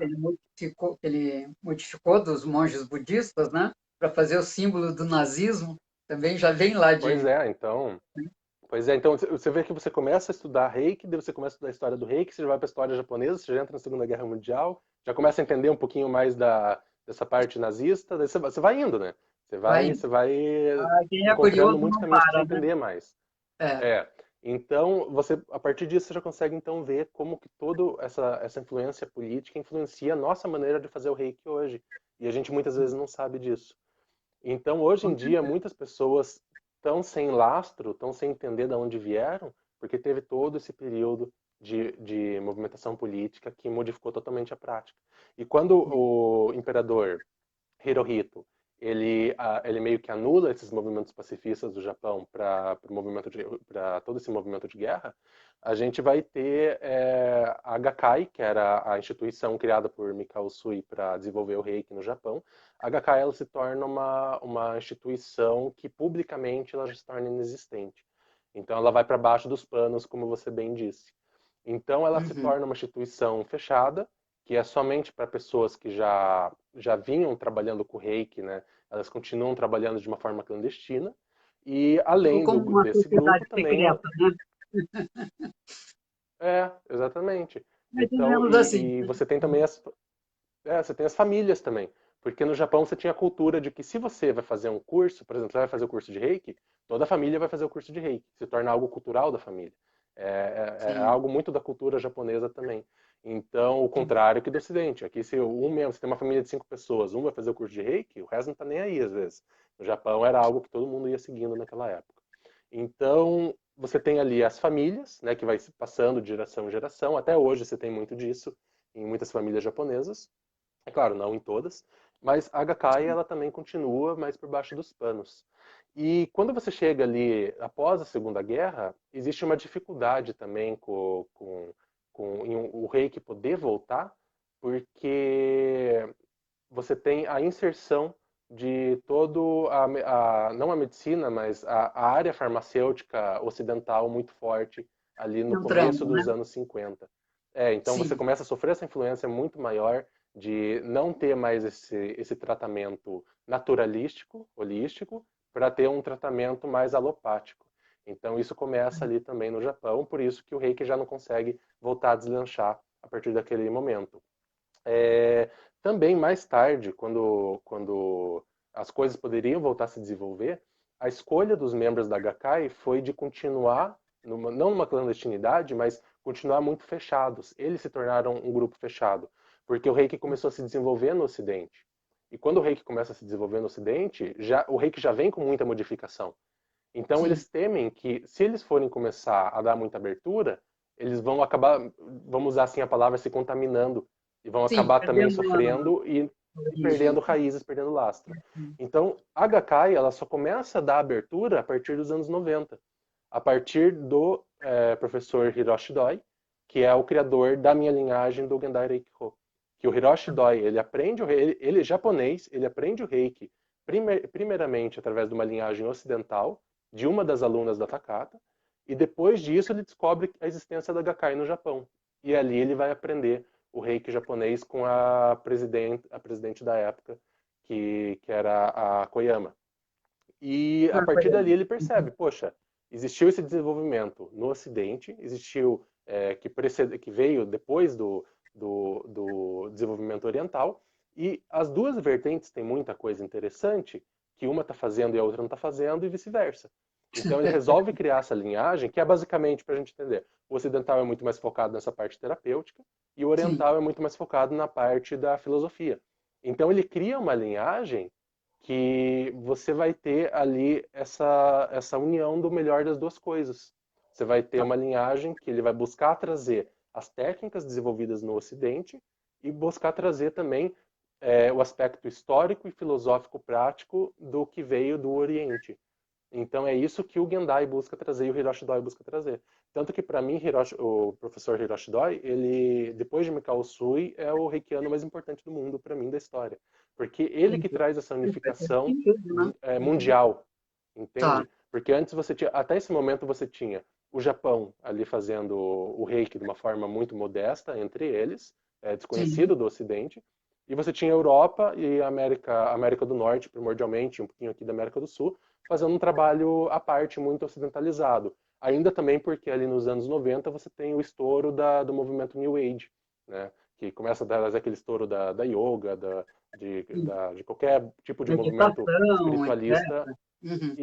ele modificou dos monges budistas, né, para fazer o símbolo do nazismo, também já vem lá Pois de... é, então, você vê que você começa a estudar Reiki, daí você começa a estudar a história do Reiki, você já vai para a história japonesa, você já entra na Segunda Guerra Mundial, já começa a entender um pouquinho mais dessa parte nazista, daí você vai indo, né? Você vai, Vai, você vai quem é encontrando curioso muitos não caminhos para você para, né? entender mais. É, É. Então, a partir disso, você já consegue então ver como que toda essa influência política influencia a nossa maneira de fazer o Reiki hoje. E a gente muitas vezes não sabe disso. Então, hoje em com dia, certeza. muitas pessoas estão sem lastro, estão sem entender de onde vieram, porque teve todo esse período de movimentação política que modificou totalmente a prática. E quando o imperador Hirohito ele meio que anula esses movimentos pacifistas do Japão para todo esse movimento de guerra, a gente vai ter a Gakkai, que era a instituição criada por Mikao Usui para desenvolver o Reiki no Japão. A Gakkai ela se torna uma instituição que publicamente ela já se torna inexistente. Então ela vai para baixo dos panos, como você bem disse. Então ela se torna uma instituição fechada, que é somente para pessoas que já vinham trabalhando com o Reiki, né? Elas continuam trabalhando de uma forma clandestina. E além Como uma desse grupo sociedade também secreta, né? exatamente. Mais ou Então, menos assim. e você tem também você tem as famílias também. Porque no Japão você tinha a cultura de que se você vai fazer um curso, por exemplo, você vai fazer o curso de Reiki, toda a família vai fazer o curso de Reiki. Se torna algo cultural da família. É Sim, algo muito da cultura japonesa também. Então, o sim. contrário que do Ocidente. Aqui, se um membro, você tem uma família de 5 pessoas, um vai fazer o curso de Reiki, o resto não está nem aí, às vezes. No Japão era algo que todo mundo ia seguindo naquela época. Então, você tem ali as famílias, né, que vai se passando de geração em geração. Até hoje você tem muito disso em muitas famílias japonesas. É claro, não em todas, mas a Gakkai ela também continua mais por baixo dos panos. E quando você chega ali após a Segunda Guerra, existe uma dificuldade também em o Reiki poder voltar, porque você tem a inserção de todo não a medicina, mas a área farmacêutica ocidental muito forte ali no começo Entrando, né? dos anos 50. Então você Sim, começa a sofrer essa influência muito maior de não ter mais esse tratamento naturalístico, holístico, para ter um tratamento mais alopático. Então isso começa ali também no Japão, por isso que o Reiki já não consegue voltar a deslanchar a partir daquele momento. É, também mais tarde, quando as coisas poderiam voltar a se desenvolver, a escolha dos membros da Gakkai foi de continuar, não numa clandestinidade, mas continuar muito fechados. Eles se tornaram um grupo fechado, porque o Reiki começou a se desenvolver no Ocidente. E quando o Reiki começa a se desenvolver no Ocidente, o Reiki já vem com muita modificação. Então sim, eles temem que, se eles forem começar a dar muita abertura, eles vão acabar, vamos usar assim a palavra, se contaminando e vão sim, acabar também perdendo sofrendo a e perdendo origem. raízes, perdendo lastro. Então, a Gakkai, ela só começa a dar abertura a partir dos anos 90, a partir do professor Hiroshi Doi, que é o criador da minha linhagem do Gendai Reiki-Ho. Que o Hiroshi Doi, ele aprende ele é japonês, ele aprende o Reiki primeiramente através de uma linhagem ocidental, de uma das alunas da Takata, e depois disso ele descobre a existência da Gakkai no Japão. E ali ele vai aprender o reiki japonês com a presidente da época, que era a Koyama. E a Ah, partir foi. dali ele percebe, poxa, existiu esse desenvolvimento no Ocidente, existiu que veio depois do desenvolvimento oriental, e as duas vertentes têm muita coisa interessante que uma está fazendo e a outra não está fazendo, e vice-versa. Então ele resolve criar essa linhagem, que é basicamente, para a gente entender, o ocidental é muito mais focado nessa parte terapêutica, e o Sim, oriental é muito mais focado na parte da filosofia. Então ele cria uma linhagem que você vai ter ali essa união do melhor das duas coisas. Você vai ter tá. uma linhagem que ele vai buscar trazer as técnicas desenvolvidas no Ocidente e buscar trazer também o aspecto histórico e filosófico prático do que veio do Oriente. Então é isso que o Gendai busca trazer e o Hiroshi Doi busca trazer. Tanto que para mim o professor Hiroshi Doi, ele depois de Mikao Usui é o reikiano mais importante do mundo para mim da história, porque ele que traz essa Faz unificação sentido, né? mundial, Tá, entende? Porque antes você tinha, até esse momento você tinha o Japão ali fazendo o reiki de uma forma muito modesta entre eles, sim, desconhecido do Ocidente, e você tinha a Europa e a América do Norte, primordialmente, um pouquinho aqui da América do Sul, fazendo um trabalho à parte muito ocidentalizado. Ainda também porque ali nos anos 90 você tem o estouro do movimento New Age, né? Que começa a dar aquele estouro da yoga, sim. de qualquer tipo de movimento Meditação, espiritualista. etc. Uhum.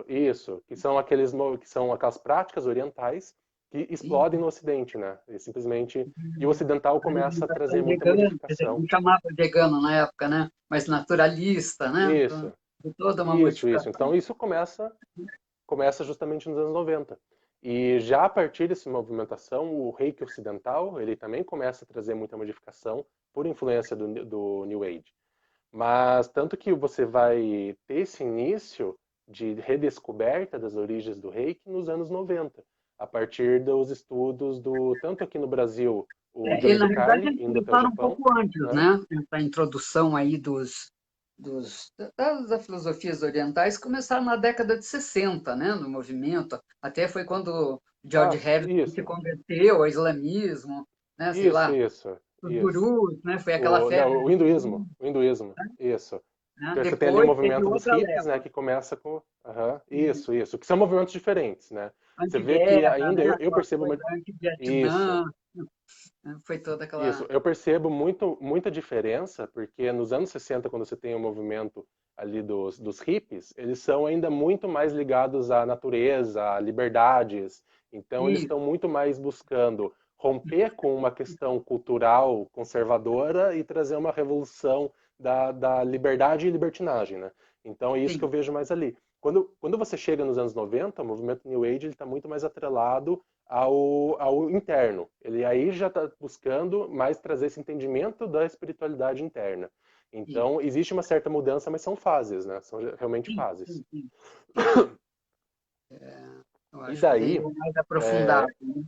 Isso, que são aquelas práticas orientais que Sim. explodem no Ocidente, né? E o ocidental A começa a trazer alimentação muita vegana, quer dizer, modificação. não chamava vegano na época, né? Mas naturalista, né? Então, Isso, de toda uma isso. modificação. Então isso começa justamente nos anos 90. E já a partir dessa movimentação, o reiki ocidental, ele também começa a trazer muita modificação por influência do New Age. Mas tanto que você vai ter esse início de redescoberta das origens do Reiki nos anos 90, a partir dos estudos do, tanto aqui no Brasil, o E, Johnny na realidade, DeCarli, eles indo até o começaram um Japão, pouco antes, né? né? Essa introdução aí das filosofias orientais começaram na década de 60, né? No movimento. Até foi quando George Ah, Harrison se isso, converteu ao islamismo, né? Sei isso, lá, isso, os isso. gurus, né? Foi aquela febre Não, dos gurus, o hinduísmo, isso. né? Que você tem ali o Depois teve movimento dos outra hippies, né, leva, que começa com, aham, isso, que são movimentos diferentes, né? Você vê que anti-guerra, ainda né? eu Aquela percebo coisa uma, isso, anti-Vietnã, né? Foi toda isso, aquela... eu percebo muita diferença, porque nos anos 60, quando você tem o movimento ali dos hippies, eles são ainda muito mais ligados à natureza, a liberdades. Então, eles Isso, estão muito mais buscando romper com uma questão cultural conservadora e trazer uma revolução da liberdade e libertinagem, né? Então, é isso que eu sim. vejo mais ali. Quando você chega nos anos 90, o movimento New Age está muito mais atrelado ao interno. Ele aí já está buscando mais trazer esse entendimento da espiritualidade interna. Isso. Então, existe uma certa mudança, mas são fases, né? São realmente Sim, fases. sim, sim, sim. Eu E acho que daí, veio mais aprofundado, é, né?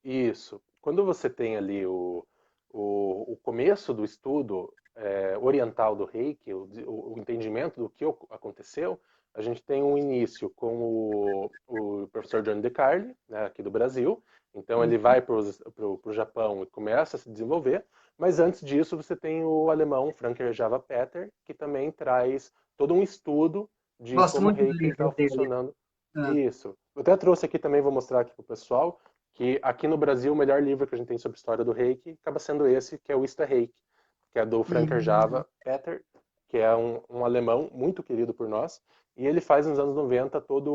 isso, quando você tem ali o começo do estudo oriental do Reiki, o entendimento do que aconteceu, a gente tem um início com o professor John DeCarli, né, aqui do Brasil. Então ele Uhum. vai para o Japão e começa a se desenvolver, mas antes disso você tem o alemão Franker Java Peter, que também traz todo um estudo de Gosto como o muito do Reiki livro estava dele. funcionando. Ah, Isso. Eu até trouxe aqui também, vou mostrar aqui para o pessoal, que aqui no Brasil o melhor livro que a gente tem sobre história do Reiki acaba sendo esse, que é o Isto é Reiki, que é do Franker hum, Java Peter, que é um alemão muito querido por nós, e ele faz nos anos 90 todo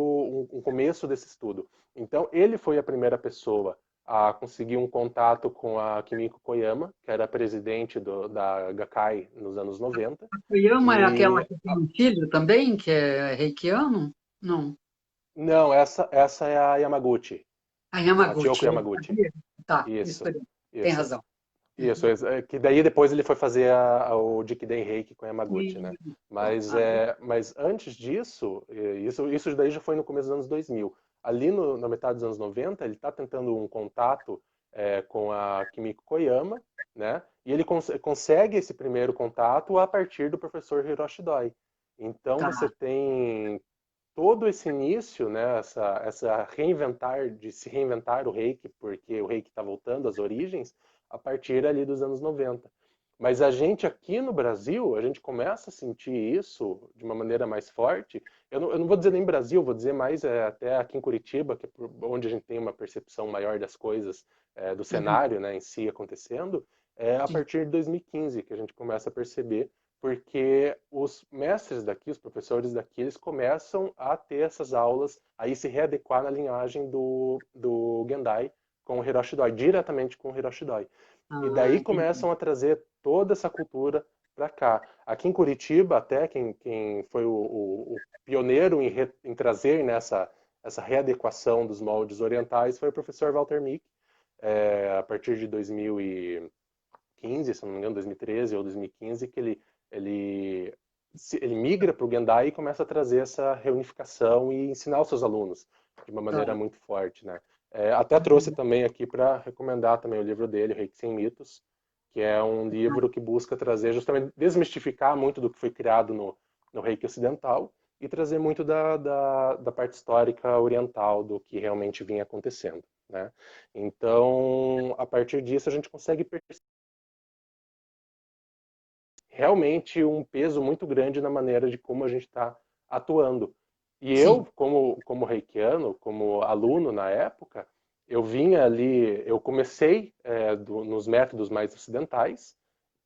um começo desse estudo. Então, ele foi a primeira pessoa a conseguir um contato com a Kimiko Koyama, que era presidente da Gakkai nos anos 90, a Toyama é aquela e que tem um filho também, que é reikiano? Não. não, essa é a Yamaguchi, A a Kyoko Yamaguchi, eu Yamaguchi. sabia? Tá, isso Isso, aí. Tem isso. razão. Isso, Uhum. que daí depois ele foi fazer o Jikiden Reiki com Yamaguchi, né? Isso. Ah, Mas antes disso, isso daí já foi no começo dos anos 2000. Ali na metade dos anos 90, ele está tentando um contato com a Kimiko Koyama, né? E ele consegue esse primeiro contato a partir do professor Hiroshi Doi. Então tá. você tem todo esse início, né? Essa reinventar, de se reinventar o Reiki, porque o Reiki está voltando às origens, a partir ali dos anos 90. Mas a gente aqui no Brasil, a gente começa a sentir isso de uma maneira mais forte. Eu não vou dizer nem Brasil, vou dizer mais até aqui em Curitiba, que é onde a gente tem uma percepção maior das coisas, do Uhum. cenário, né, em si acontecendo, é a Sim. partir de 2015 que a gente começa a perceber, porque os mestres daqui, os professores daqui, eles começam a ter essas aulas, aí se readequar na linhagem do Gendai com o Hiroshi Doi, diretamente com o Hiroshi Doi. E Ah, daí entendi. começam a trazer toda essa cultura para cá. Aqui em Curitiba, até quem foi o pioneiro em trazer essa readequação dos moldes orientais foi o professor Walter Mick, a partir de 2015, se não me engano, 2013 ou 2015, que ele, ele migra para o Gendai e começa a trazer essa reunificação e ensinar os seus alunos de uma Tá. maneira muito forte, né? Até trouxe Uhum. também aqui para recomendar também o livro dele, Reiki Sem Mitos, que é um livro que busca trazer justamente desmistificar muito do que foi criado no Reiki ocidental e trazer muito da parte histórica oriental do que realmente vinha acontecendo, né? Então, a partir disso a gente consegue perceber realmente um peso muito grande na maneira de como a gente está atuando. E eu, Sim. como reikiano, como aluno na época, eu vinha ali, eu comecei nos métodos mais ocidentais,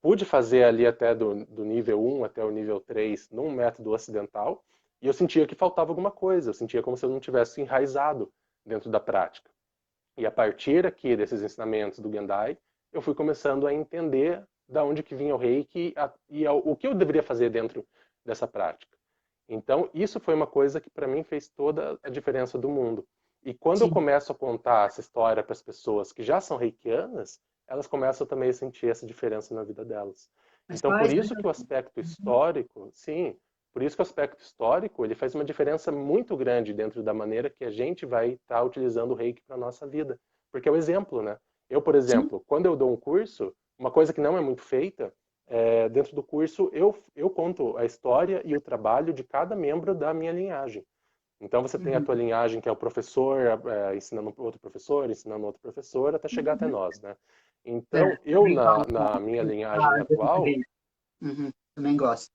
pude fazer ali até do nível 1 até o nível 3 num método ocidental, e eu sentia que faltava alguma coisa, eu sentia como se eu não tivesse enraizado dentro da prática. E a partir aqui desses ensinamentos do Gendai, eu fui começando a entender da onde que vinha o Reiki o que eu deveria fazer dentro dessa prática. Então, isso foi uma coisa que para mim fez toda a diferença do mundo. E quando eu Sim. começo a contar essa história para as pessoas que já são reikianas, elas começam também a sentir essa diferença na vida delas. Mas Então, por faz isso que o mesmo. aspecto histórico, sim, por isso que o aspecto histórico, ele faz uma diferença muito grande dentro da maneira que a gente vai estar utilizando o reiki para a nossa vida. Porque é o exemplo, né? Eu, por Sim. exemplo, quando eu dou um curso, uma coisa que não é muito feita, dentro do curso eu conto a história e o trabalho de cada membro da minha linhagem. Então você tem a tua Uhum. linhagem que é o professor ensinando outro professor, até chegar até Uhum. nós, né? É, Então eu também na, falo na minha linhagem ah, atual, uhum. Também gosto.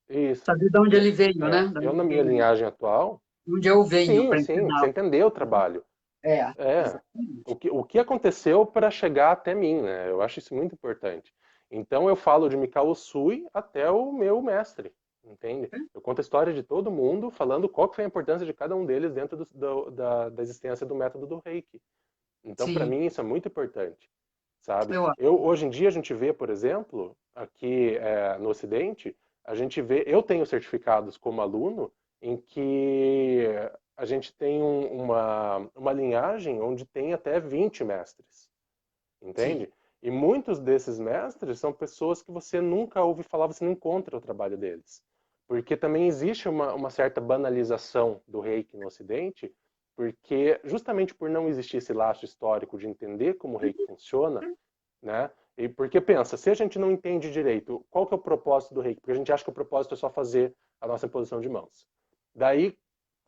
isso, Saber de onde ele veio, né? De eu onde na minha veio, linhagem atual, onde eu venho sim, para sim, ensinar. precisa entender o trabalho. É, É, exatamente. o que aconteceu para chegar até mim, né? Eu acho isso muito importante. Então eu falo de Mikao Usui até o meu mestre, entende? Eu conto a história de todo mundo, falando qual que foi a importância de cada um deles dentro da existência do método do Reiki. Então, para Sim, mim, isso é muito importante, sabe? eu acho. Hoje em dia, a gente vê, por exemplo, aqui no Ocidente, a gente vê, eu tenho certificados como aluno em que a gente tem uma linhagem onde tem até 20 mestres, Sim. entende? E muitos desses mestres são pessoas que você nunca ouve falar, você não encontra o trabalho deles. Porque também existe uma certa banalização do reiki no Ocidente, porque justamente por não existir esse laço histórico de entender como o reiki funciona, né? E porque pensa, se a gente não entende direito qual que é o propósito do reiki, porque a gente acha que o propósito é só fazer a nossa imposição de mãos. Daí,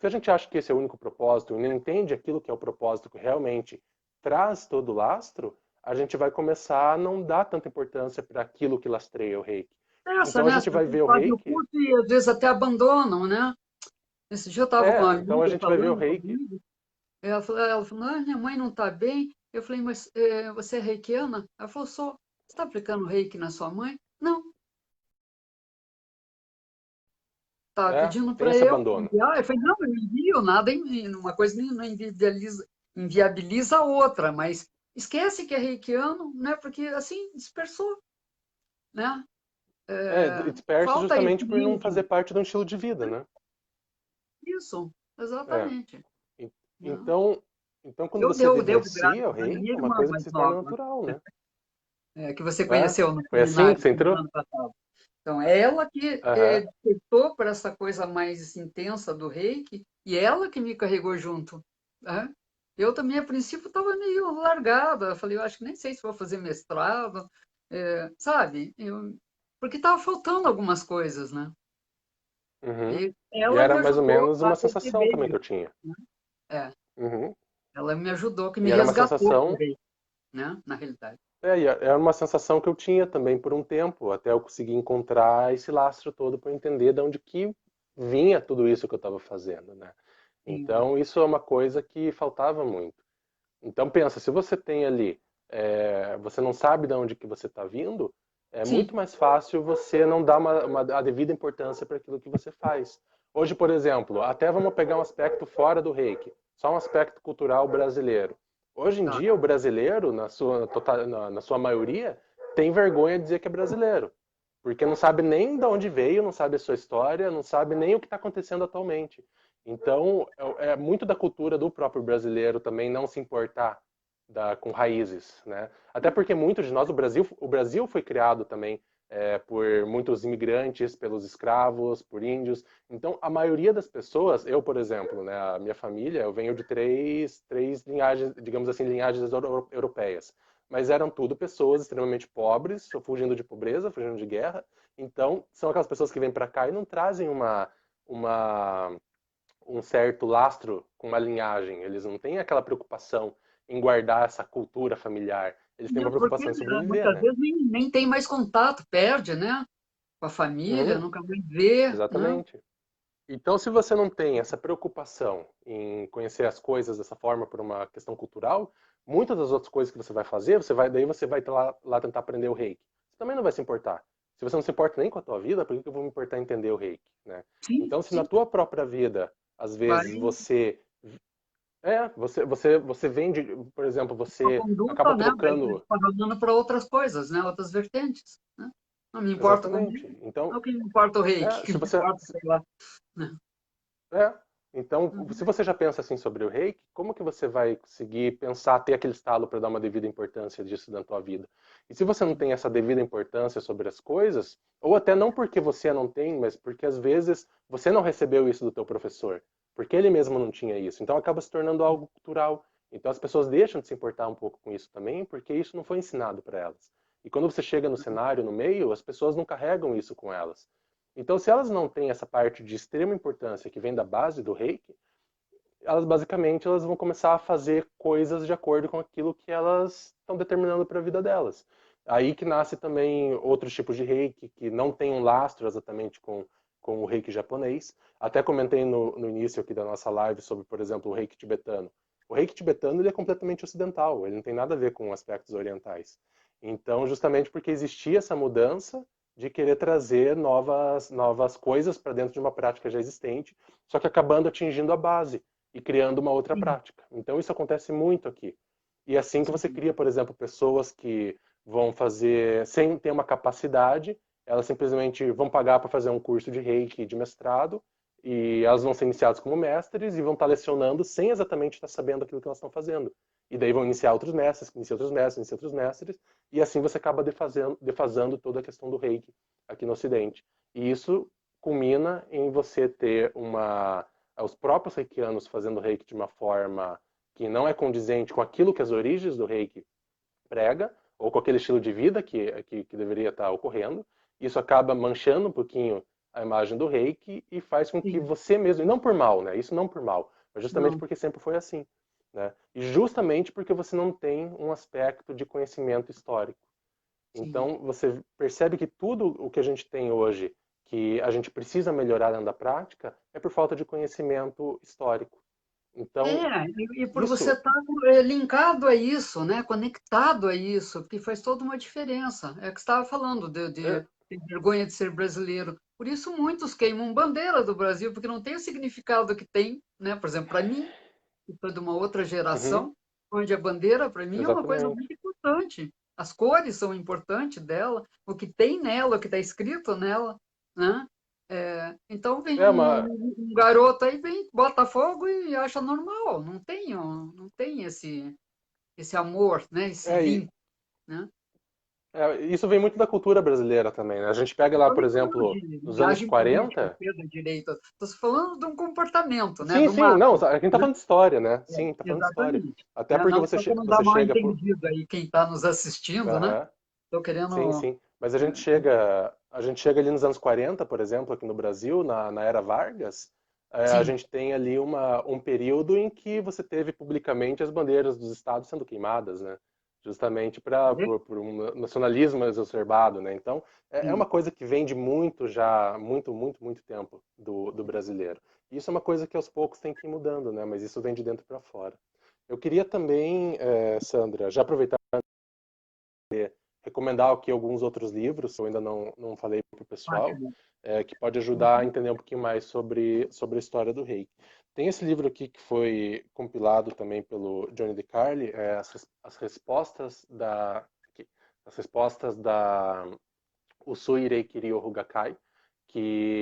se a gente acha que esse é o único propósito e não entende aquilo que é o propósito que realmente traz todo o lastro, a gente vai começar a não dar tanta importância para aquilo que lastreia o reiki. Essa, Então a né? As gente vai pessoas ver o fazem o reiki, curso e às vezes até abandonam, né? Esse dia eu estava com uma então a amiga gente vai ver o falando reiki, comigo, ela falou, ah, minha mãe não está bem. Eu falei, mas você é reikiana? Ela falou, sou. Você está aplicando reiki na sua mãe? Não. Tá pedindo tem para esse eu abandono. enviar. Eu falei, não, eu não envio nada, uma coisa não inviabiliza a outra, mas esquece que é reikiano, né? Porque assim dispersou, né? Disperso Falta justamente por não equilíbrio. fazer parte de um estilo de vida, né? Isso, É. exatamente. E- Né? Então, quando você Devo vivencia o graças à reiki, minha é uma irmã coisa que mais se torna nova, natural, né? que você É. conheceu no Foi assim que seminário você no entrou? ano passado. Então, é ela que Aham. despertou para essa coisa mais intensa do reiki e ela que me carregou junto. Né? Eu também, a princípio, estava meio largada. Eu falei, eu acho que nem sei se vou fazer mestrado, sabe? Porque estava faltando algumas coisas, né? Uhum. E E ela me era mais ou ajudou menos a uma sensação perceber também que eu isso. tinha. Né? É, Uhum. ela me ajudou, que me E era uma resgatou pro sensação, reiki, né? Na realidade. era uma sensação que eu tinha também por um tempo, até eu conseguir encontrar esse lastro todo para entender de onde que vinha tudo isso que eu estava fazendo, né? Sim, Então, isso é uma coisa que faltava muito. Então pensa, se você tem ali, você não sabe de onde que você está vindo, é sim. muito mais fácil você não dar a devida importância para aquilo que você faz. Hoje, por exemplo, até vamos pegar um aspecto fora do reiki, só um aspecto cultural brasileiro. Hoje em Tá. dia, o brasileiro, na sua maioria, tem vergonha de dizer que é brasileiro, porque não sabe nem de onde veio, não sabe a sua história, não sabe nem o que está acontecendo atualmente. Então, é muito da cultura do próprio brasileiro também não se importar com raízes, né? Até porque muitos de nós, o Brasil foi criado também por muitos imigrantes, pelos escravos, por índios. Então, a maioria das pessoas, eu, por exemplo, né, a minha família, eu venho de três linhagens, digamos assim, linhagens europeias. Mas eram tudo pessoas extremamente pobres, fugindo de pobreza, fugindo de guerra. Então, são aquelas pessoas que vêm para cá e não trazem uma um certo lastro com uma linhagem. Eles não têm aquela preocupação em guardar essa cultura familiar. Eles têm uma Mesmo porque preocupação em sobreviver, muitas né? vezes nem tem mais contato, perde, né? Com a família, Uhum, nunca mais vê, né? exatamente. Então, se você não tem essa preocupação em conhecer as coisas dessa forma por uma questão cultural, muitas das outras coisas que você vai fazer, daí você vai lá tentar aprender o reiki. Você também não vai se importar. Se você não se importa nem com a tua vida, por que eu vou me importar em entender o reiki, né? Sim, Então, se na sim, tua própria vida, às vezes vai você vende, por exemplo, a você acaba conduta, né? Vai trocando. esparramando para outras coisas, né? Outras vertentes, né? Não me importo Exatamente. comigo, Então, não que me importa o reiki, que se me você. importa, sei lá, né? É, Então, se Uhum. você já pensa assim sobre o reiki, como que você vai conseguir pensar, ter aquele estalo para dar uma devida importância disso na tua vida? E se você não tem essa devida importância sobre as coisas, ou até não porque você não tem, mas porque às vezes você não recebeu isso do teu professor, porque ele mesmo não tinha isso. Então acaba se tornando algo cultural. Então as pessoas deixam de se importar um pouco com isso também, porque isso não foi ensinado para elas. E quando você chega no cenário, no meio, as pessoas não carregam isso com elas. Então, se elas não têm essa parte de extrema importância que vem da base do reiki, elas basicamente elas vão começar a fazer coisas de acordo com aquilo que elas estão determinando para a vida delas. Aí que nasce também outros tipos de reiki que não tem um lastro exatamente com o reiki japonês. Até comentei no início aqui da nossa live sobre, por exemplo, o reiki tibetano. O reiki tibetano ele é completamente ocidental, ele não tem nada a ver com aspectos orientais. Então, justamente porque existia essa mudança de querer trazer novas coisas para dentro de uma prática já existente, só que acabando atingindo a base e criando uma outra Sim, prática. Então isso acontece muito aqui. E é assim que você sim. cria, por exemplo, pessoas que vão fazer sem ter uma capacidade, elas simplesmente vão pagar para fazer um curso de Reiki de mestrado e elas vão ser iniciadas como mestres e vão estar lecionando sem exatamente estar sabendo aquilo que elas estão fazendo. E daí vão iniciar outros mestres, iniciar outros mestres, iniciar outros mestres, e assim você acaba defasando toda a questão do Reiki aqui no Ocidente. E isso culmina em você ter os próprios reikianos fazendo reiki de uma forma que não é condizente com aquilo que as origens do reiki prega, ou com aquele estilo de vida que deveria estar ocorrendo. Isso acaba manchando um pouquinho a imagem do reiki e faz com que Sim. você mesmo, e não por mal, né? Isso não por mal, mas justamente Não, porque sempre foi assim. Né? E justamente porque você não tem um aspecto de conhecimento histórico. sim. Então, você percebe que tudo o que a gente tem hoje, que a gente precisa melhorar dentro da prática, é por falta de conhecimento histórico. Então, E por você isso. estar linkado a isso, né? Conectado a isso, que faz toda uma diferença. É o que você estava falando de É, ter vergonha de ser brasileiro. Por isso muitos queimam bandeira do Brasil, porque não tem o significado que tem, né? Por exemplo, para mim, que sou de uma outra uhum, geração, onde a bandeira, para mim, é uma coisa muito exatamente. importante. As cores são importantes dela, o que tem nela, o que está escrito nela, né? Então vem É uma, um garoto aí, vem, bota fogo e acha normal. Não tem esse amor, né? Esse é, vínculo, né? isso vem muito da cultura brasileira também, né? A gente pega Não lá, estou por nem falando exemplo, de nos anos linhagem política, 40. esquerda, direita. Estou falando de um comportamento, né? Sim, Do sim, não, mato, a gente tá né? falando de história, né? Sim, tá falando de história. Exatamente. Até Né? porque Não só para não dar você mal chega por. entendido aí quem está nos assistindo, né? Aham. Estou Sim, querendo. sim. Mas É, a gente chega ali nos anos 40, por exemplo, aqui no Brasil, na era Vargas, a sim, gente tem ali um período em que você teve publicamente as bandeiras dos estados sendo queimadas, né? Justamente é, por um nacionalismo exacerbado, né? Então, é uma sim. coisa que vem de muito já, muito, muito, muito tempo do brasileiro. E isso é uma coisa que aos poucos tem que ir mudando, né? Mas isso vem de dentro para fora. Eu queria também, Sandra, já aproveitar recomendar aqui alguns outros livros, que eu ainda não falei para o pessoal, Ótimo. que pode ajudar a Uhum. entender um pouquinho mais sobre a história do reiki. Tem esse livro aqui que foi compilado também pelo Johnny DeCarli, as respostas aqui, as respostas da Usui Reiki Ryo Rugakai,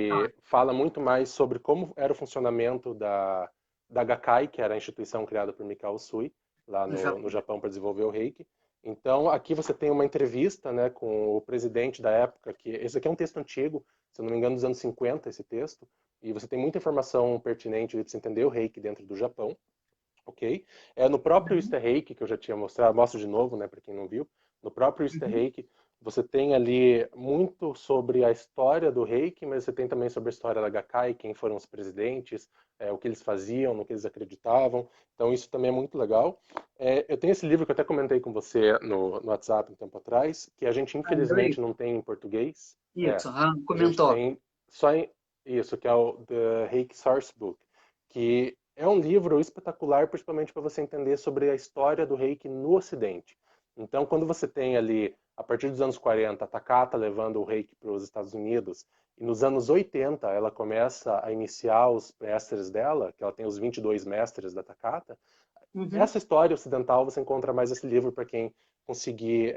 Ah, que fala muito mais sobre como era o funcionamento da Gakkai, que era a instituição criada por Mikao Usui, lá no no Japão. Japão para desenvolver o Reiki. Então, aqui você tem uma entrevista, né, com o presidente da época, que esse aqui é um texto antigo, se eu não me engano, dos anos 50, esse texto, e você tem muita informação pertinente para você entender o Reiki dentro do Japão, ok? No próprio Uhum. Easter Reiki, que eu já tinha mostrado, mostro de novo, né, para quem não viu, no próprio Easter Uhum. Reiki, você tem ali muito sobre a história do Reiki, mas você tem também sobre a história da Gakkai, quem foram os presidentes, o que eles faziam, no que eles acreditavam. Então isso também é muito legal. Eu tenho esse livro que eu até comentei com você no WhatsApp um tempo atrás, que a gente Ah, eu infelizmente leio. não tem em português. Isso, A gente comentou. tem só em isso, que é o The Reiki Source Book, que é um livro espetacular, principalmente para você entender sobre a história do Reiki no Ocidente. Então, quando você tem ali, a partir dos anos 40, a Takata levando o Reiki para os Estados Unidos, e nos anos 80 ela começa a iniciar os mestres dela, que ela tem os 22 mestres da Takata, Uhum. essa história ocidental você encontra mais esse livro para quem conseguir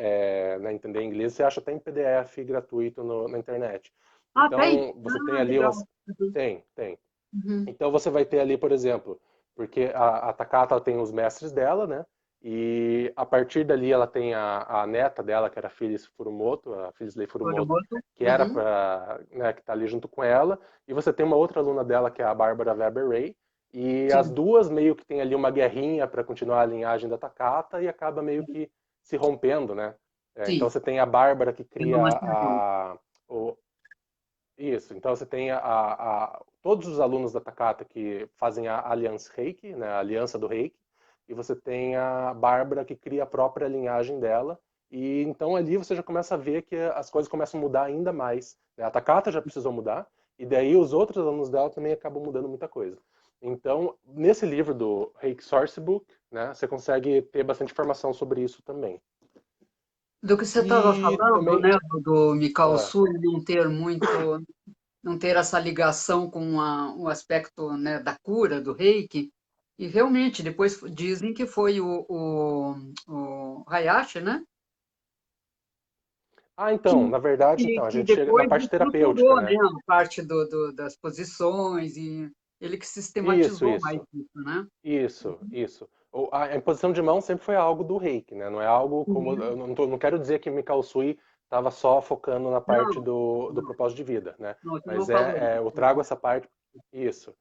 né, entender inglês, você acha até em PDF gratuito na internet. Ah, tem? Então, você tem Ah, ali legal. umas. Uhum. Tem, tem. Uhum. Então você vai ter ali, por exemplo, porque a Takata ela tem os mestres dela, né? E a partir dali ela tem a neta dela, que era a Phyllis Furumoto, a Phyllis Lei Furumoto, Oromoto. que era Uhum. para, né, que tá ali junto com ela. E você tem uma outra aluna dela, que é a Bárbara Weber Ray. E as Sim, duas meio que tem ali uma guerrinha para continuar a linhagem da Takata e acaba meio que se rompendo, né? Então sim. você tem a Bárbara que Tem uma cria mansidão. isso, então você tem todos os alunos da Takata que fazem a Aliança Reiki, né, a Aliança do Reiki, e você tem a Bárbara que cria a própria linhagem dela, e então ali você já começa a ver que as coisas começam a mudar ainda mais, né? A Takata já precisou mudar, e daí os outros alunos dela também acabam mudando muita coisa. Então, nesse livro do Reiki Sourcebook, né, você consegue ter bastante informação sobre isso também. Do que você estava E falando, também, né, do Mikao ah, Sui não ter muito, não ter essa ligação com o aspecto, né, da cura, do reiki, e realmente, depois dizem que foi o Hayashi, né, que, então, na verdade, então, a que gente chega na depois parte terapêutica, estruturou, né, né? a parte das posições, e ele que Isso, sistematizou mais isso, isso, né? isso. A imposição de mão sempre foi algo do reiki, né? Não é algo como. Uhum. Eu não quero dizer que Mikao Sui estava só focando na parte Não, do não, propósito de vida, né? não, você não Mas falou isso. eu trago essa parte. Isso.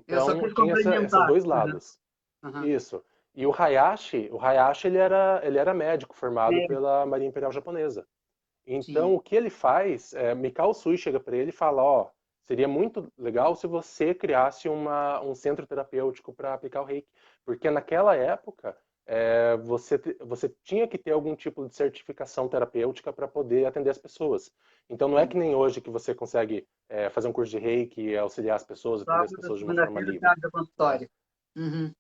Eu só Então, quis tinha esses complementar. dois Uhum. lados. Uhum. Isso. E o Hayashi ele era médico formado É, pela Marinha Imperial Japonesa. Então, sim. o que ele faz, Mikao Sui chega para ele e fala, ó, seria muito legal se você criasse um centro terapêutico para aplicar o Reiki, porque naquela época você tinha que ter algum tipo de certificação terapêutica para poder atender as pessoas. Então, não é que nem hoje que você consegue fazer um curso de Reiki e auxiliar as pessoas, atender as Sábado, pessoas de uma forma segunda-feira, livre, tarde da né? consultório. Uhum.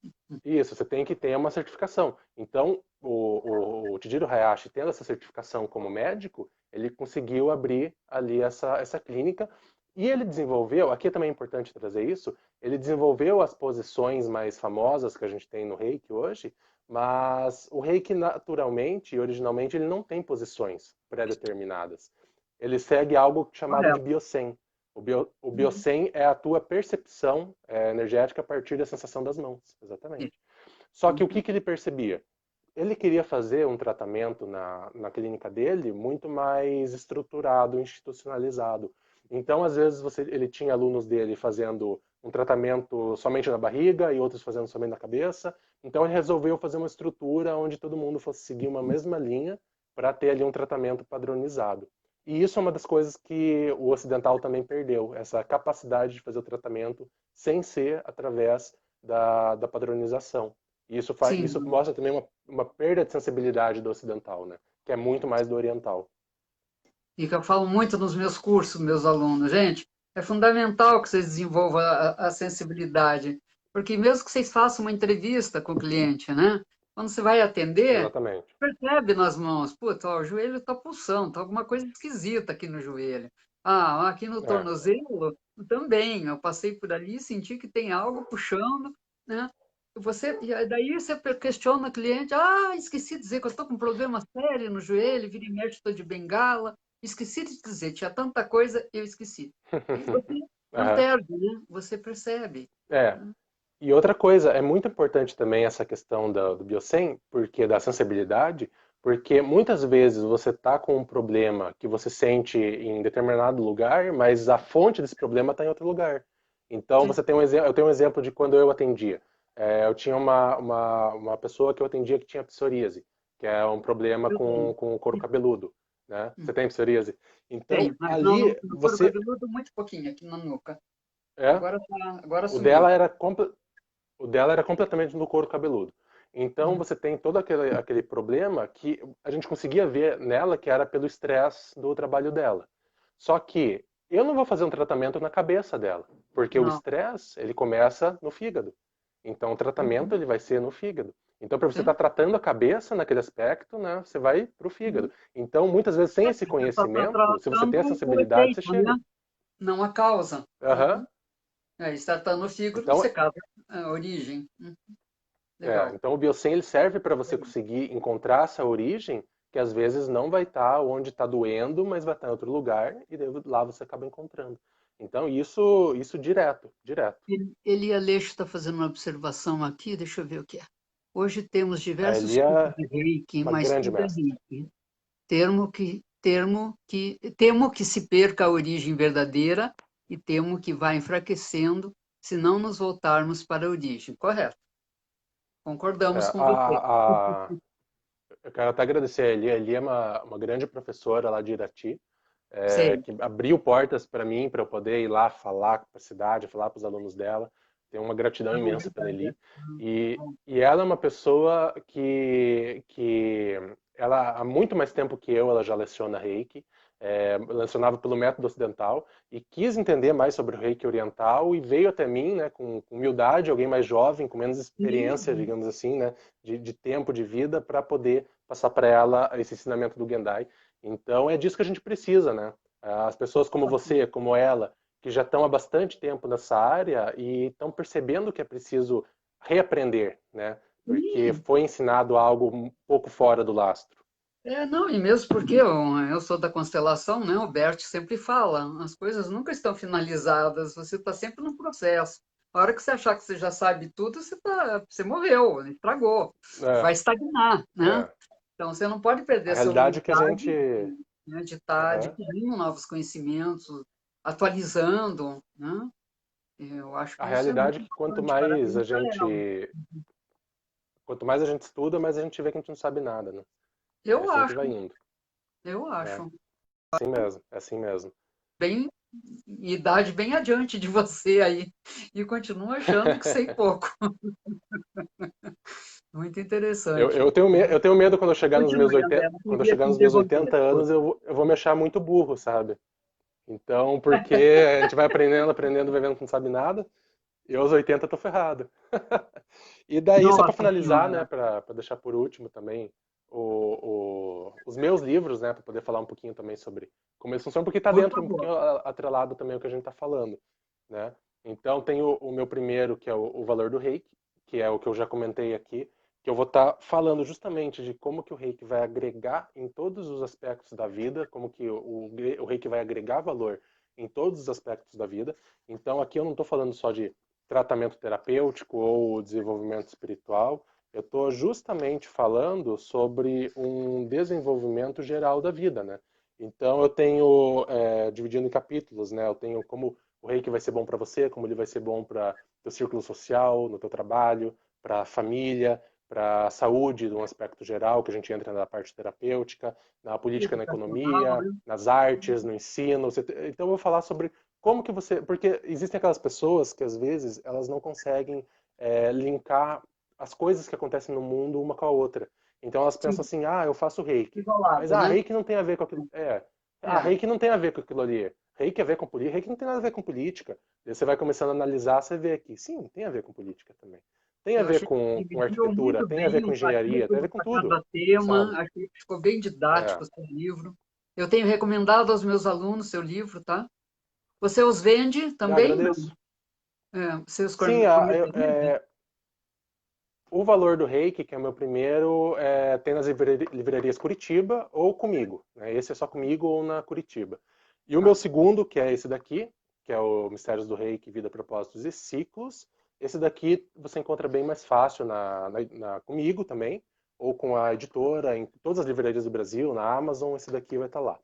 Isso, você tem que ter uma certificação. Então, o Chijiro Hayashi, tendo essa certificação como médico, ele conseguiu abrir ali essa clínica e ele desenvolveu, aqui também é importante trazer isso, ele desenvolveu as posições mais famosas que a gente tem no Reiki hoje, mas o Reiki naturalmente e originalmente ele não tem posições pré-determinadas. Ele segue algo chamado de Correto. Biosen. O Uhum. Biosen é a tua percepção energética a partir da sensação das mãos, exatamente. Isso. Só que o Uhum. que ele percebia? Ele queria fazer um tratamento na clínica dele muito mais estruturado, institucionalizado. Então, às vezes, ele tinha alunos dele fazendo um tratamento somente na barriga e outros fazendo somente na cabeça. Então, ele resolveu fazer uma estrutura onde todo mundo fosse seguir uma mesma linha para ter ali um tratamento padronizado. E isso é uma das coisas que o ocidental também perdeu, essa capacidade de fazer o tratamento sem ser através da padronização. E isso Sim. mostra também uma perda de sensibilidade do ocidental, né? Que é muito mais do oriental. E que eu falo muito nos meus cursos, meus alunos, gente, é fundamental que vocês desenvolvam a sensibilidade, porque mesmo que vocês façam uma entrevista com o cliente, né? Quando você vai atender, Exatamente. percebe nas mãos, puta, ó, o joelho está pulsando, tá alguma coisa esquisita aqui no joelho. Ah, aqui no É, tornozelo também, eu passei por ali e senti que tem algo puxando, né? E daí você questiona o cliente, esqueci de dizer que eu estou com um problema sério no joelho, vira e mexe, estou de bengala. Esqueci de dizer, tinha tanta coisa, eu esqueci. E você não Aham. perde, né? Você percebe. É. Né? E outra coisa, é muito importante também essa questão do Biosen, porque da sensibilidade, porque muitas vezes você está com um problema que você sente em determinado lugar, mas a fonte desse problema está em outro lugar. Então Sim. você tem eu tenho um exemplo de quando eu atendia. Eu tinha uma pessoa que eu atendia que tinha psoríase, que é um problema Eu tenho. com o couro cabeludo, né? Você tem psoríase? Então Tenho, mas não ali no couro você cabeludo, muito pouquinho, aqui na nuca. é Agora o sumiu. dela era o dela era completamente no couro cabeludo. Então Uhum. você tem todo aquele problema que a gente conseguia ver nela que era pelo estresse do trabalho dela. Só que eu não vou fazer um tratamento na cabeça dela, porque o Não. estresse ele começa no fígado. Então o tratamento Uhum. ele vai ser no fígado. Então para você estar Sim. tratando a cabeça naquele aspecto, né, você vai para o fígado. Uhum. Então muitas vezes sem esse Você só está conhecimento, se você tem a tratando o sensibilidade, você efeito, né? chega. Não a causa. Aham. Uhum. Aí, se tratando o fígado, Então você causa a origem. Legal. Então o Biosen ele serve para você conseguir encontrar essa origem que às vezes não vai estar onde está doendo, mas vai estar em outro lugar e daí lá você acaba encontrando. Então, isso direto, direto. Ele Aleixo está fazendo uma observação aqui, deixa eu ver o que é. Hoje temos A diversos Eli tipos é de reiki, uma mas grande tudo é mestra. reiki. Temo que se perca a origem verdadeira e temo que vá enfraquecendo se não nos voltarmos para a origem. Correto. É, Concordamos com você. eu quero até agradecer a Eli. A Eli é uma grande professora lá de Irati, Sei. que abriu portas para mim, para eu poder ir lá falar para a cidade, falar para os alunos dela. Tenho uma gratidão imensa pela Eli. E ela é uma pessoa que ela, há muito mais tempo que eu, ela já leciona Reiki, lecionava pelo método ocidental e quis entender mais sobre o Reiki oriental e veio até mim, né, com humildade, alguém mais jovem, com menos experiência, Sim. digamos assim, né, de tempo de vida, para poder passar para ela esse ensinamento do Gendai. Então é disso que a gente precisa, né? As pessoas como você, como ela, que já estão há bastante tempo nessa área e estão percebendo que é preciso reaprender, né? Porque Sim. foi ensinado algo um pouco fora do lastro. Não, e mesmo porque eu sou da constelação, né? O Bert sempre fala, as coisas nunca estão finalizadas, você está sempre no processo. A hora que você achar que você já sabe tudo, você morreu, estragou, vai É, estagnar, né? é. Então você não pode A perder sua realidade é que a humildade, gente. né, de estar Aham. adquirindo novos conhecimentos, atualizando, né? Eu acho A que isso é muito realidade é que importante. Parabéns para ela. quanto mais a gente estuda, mais a gente vê que a gente não sabe nada, né? E é Eu assim que acho, vai indo. eu É acho. assim mesmo, é assim mesmo. Bem idade bem adiante de você aí e continuo achando que sei pouco. Muito interessante. Eu tenho medo quando eu chegar nos meus Continue, 80, André, não quando eu queria chegar te nos meus interromper. 80 anos, eu vou me achar muito burro, sabe? Então, porque a gente vai aprendendo, aprendendo, vai vendo que não sabe nada, e aos 80 eu tô ferrado. E daí, só para Nossa finalizar, né, Senhora, para deixar por último também, os meus livros, né, para poder falar um pouquinho também sobre como eles funcionam, porque está por dentro um favor. pouquinho atrelado também ao que a gente está falando, né? Então, tem o meu primeiro, que é o Valor do Reiki, que é o que eu já comentei aqui, que eu vou estar falando justamente de como que o Reiki vai agregar em todos os aspectos da vida, como que o Reiki vai agregar valor em todos os aspectos da vida. Então, aqui eu não estou falando só de tratamento terapêutico ou desenvolvimento espiritual, eu estou justamente falando sobre um desenvolvimento geral da vida, né? Então eu tenho dividindo em capítulos, né? Eu tenho como o reiki vai ser bom para você, como ele vai ser bom para teu círculo social, no teu trabalho, para a família, para a saúde, de um aspecto geral, que a gente entra na parte terapêutica, na política, na Educacional, economia, né? nas artes, no ensino. Então eu vou falar sobre como que você. Porque existem aquelas pessoas que às vezes elas não conseguem linkar as coisas que acontecem no mundo uma com a outra. Então elas pensam Sim, assim, ah, eu faço reiki. Mas, isolado, né? reiki não tem a ver com aquilo. É, Reiki não tem a ver com aquilo ali. Reiki a ver com política. Reiki não tem nada a ver com política. Daí você vai começando a analisar, você vê aqui. Sim, tem a ver com política também. Tem a eu ver achei que com dividiu arquitetura, muito tem a ver bem com um engenharia, tem a ver capítulo com para tudo, cada tema, sabe? achei que ficou bem didático É. o seu livro. Eu tenho recomendado aos meus alunos seu livro, tá? Você os vende Ah, também? Não? agradeço. Você os Sim, comercializa? o valor do Reiki, que é o meu primeiro, tem nas livrarias Curitiba ou comigo, né? Esse é só comigo ou na Curitiba. E o meu Tá. segundo, que é esse daqui, que é o Mistérios do Reiki, Vida, Propósitos e Ciclos. Esse daqui você encontra bem mais fácil comigo também, ou com a editora, em todas as livrarias do Brasil, na Amazon, esse daqui vai estar lá.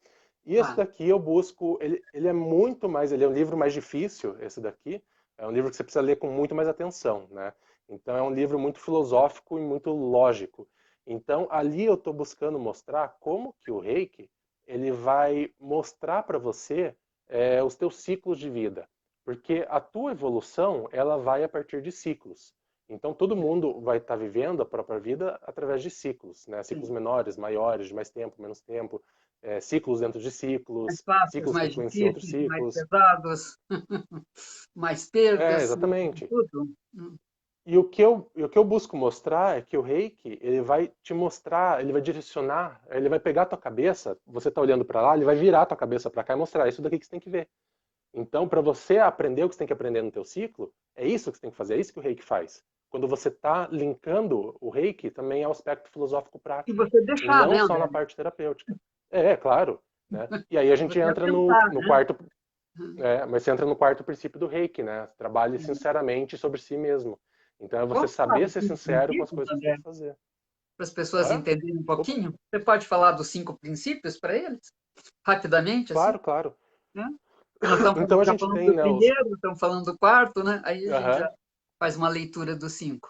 E esse Tá. daqui eu busco, ele é muito mais, ele é um livro mais difícil, esse daqui. É um livro que você precisa ler com muito mais atenção, né? Então é um livro muito filosófico e muito lógico. Então ali eu estou buscando mostrar como que o Reiki ele vai mostrar para você os teus ciclos de vida, porque a tua evolução ela vai a partir de ciclos. Então todo mundo vai estar vivendo a própria vida através de ciclos, né? Ciclos Sim. menores, maiores, de mais tempo, menos tempo, ciclos dentro de Mais ciclos, fáceis, ciclos que mais influenciam outros difíceis, mais ciclos. pesados, mais perdas, Exatamente. tudo. O que eu busco mostrar é que o Reiki, ele vai te mostrar, ele vai direcionar, ele vai pegar a tua cabeça, você tá olhando para lá, ele vai virar a tua cabeça para cá e mostrar isso daqui que você tem que ver. Então, para você aprender o que você tem que aprender no teu ciclo, é isso que você tem que fazer, é isso que o Reiki faz. Quando você está linkando o Reiki, também é o aspecto filosófico E prático, você e deixar, não né, só André? na parte terapêutica. Claro. Né? E aí a gente Você entra atentar, no né? quarto. Mas você entra no quarto princípio do Reiki, né? Trabalhe sinceramente sobre si mesmo. Então é você Vamos falar saber dos ser 5 sincero com as princípios, coisas que você tem André, que fazer. para as pessoas Hã? entenderem um Desculpa? pouquinho? Você pode falar dos 5 princípios para eles? Rapidamente, assim? Claro, claro. Né? Porque nós estamos Então a já gente falando tem, do né, os... primeiro, estamos falando do quarto, né? Aí a gente já Aham. faz uma leitura dos 5.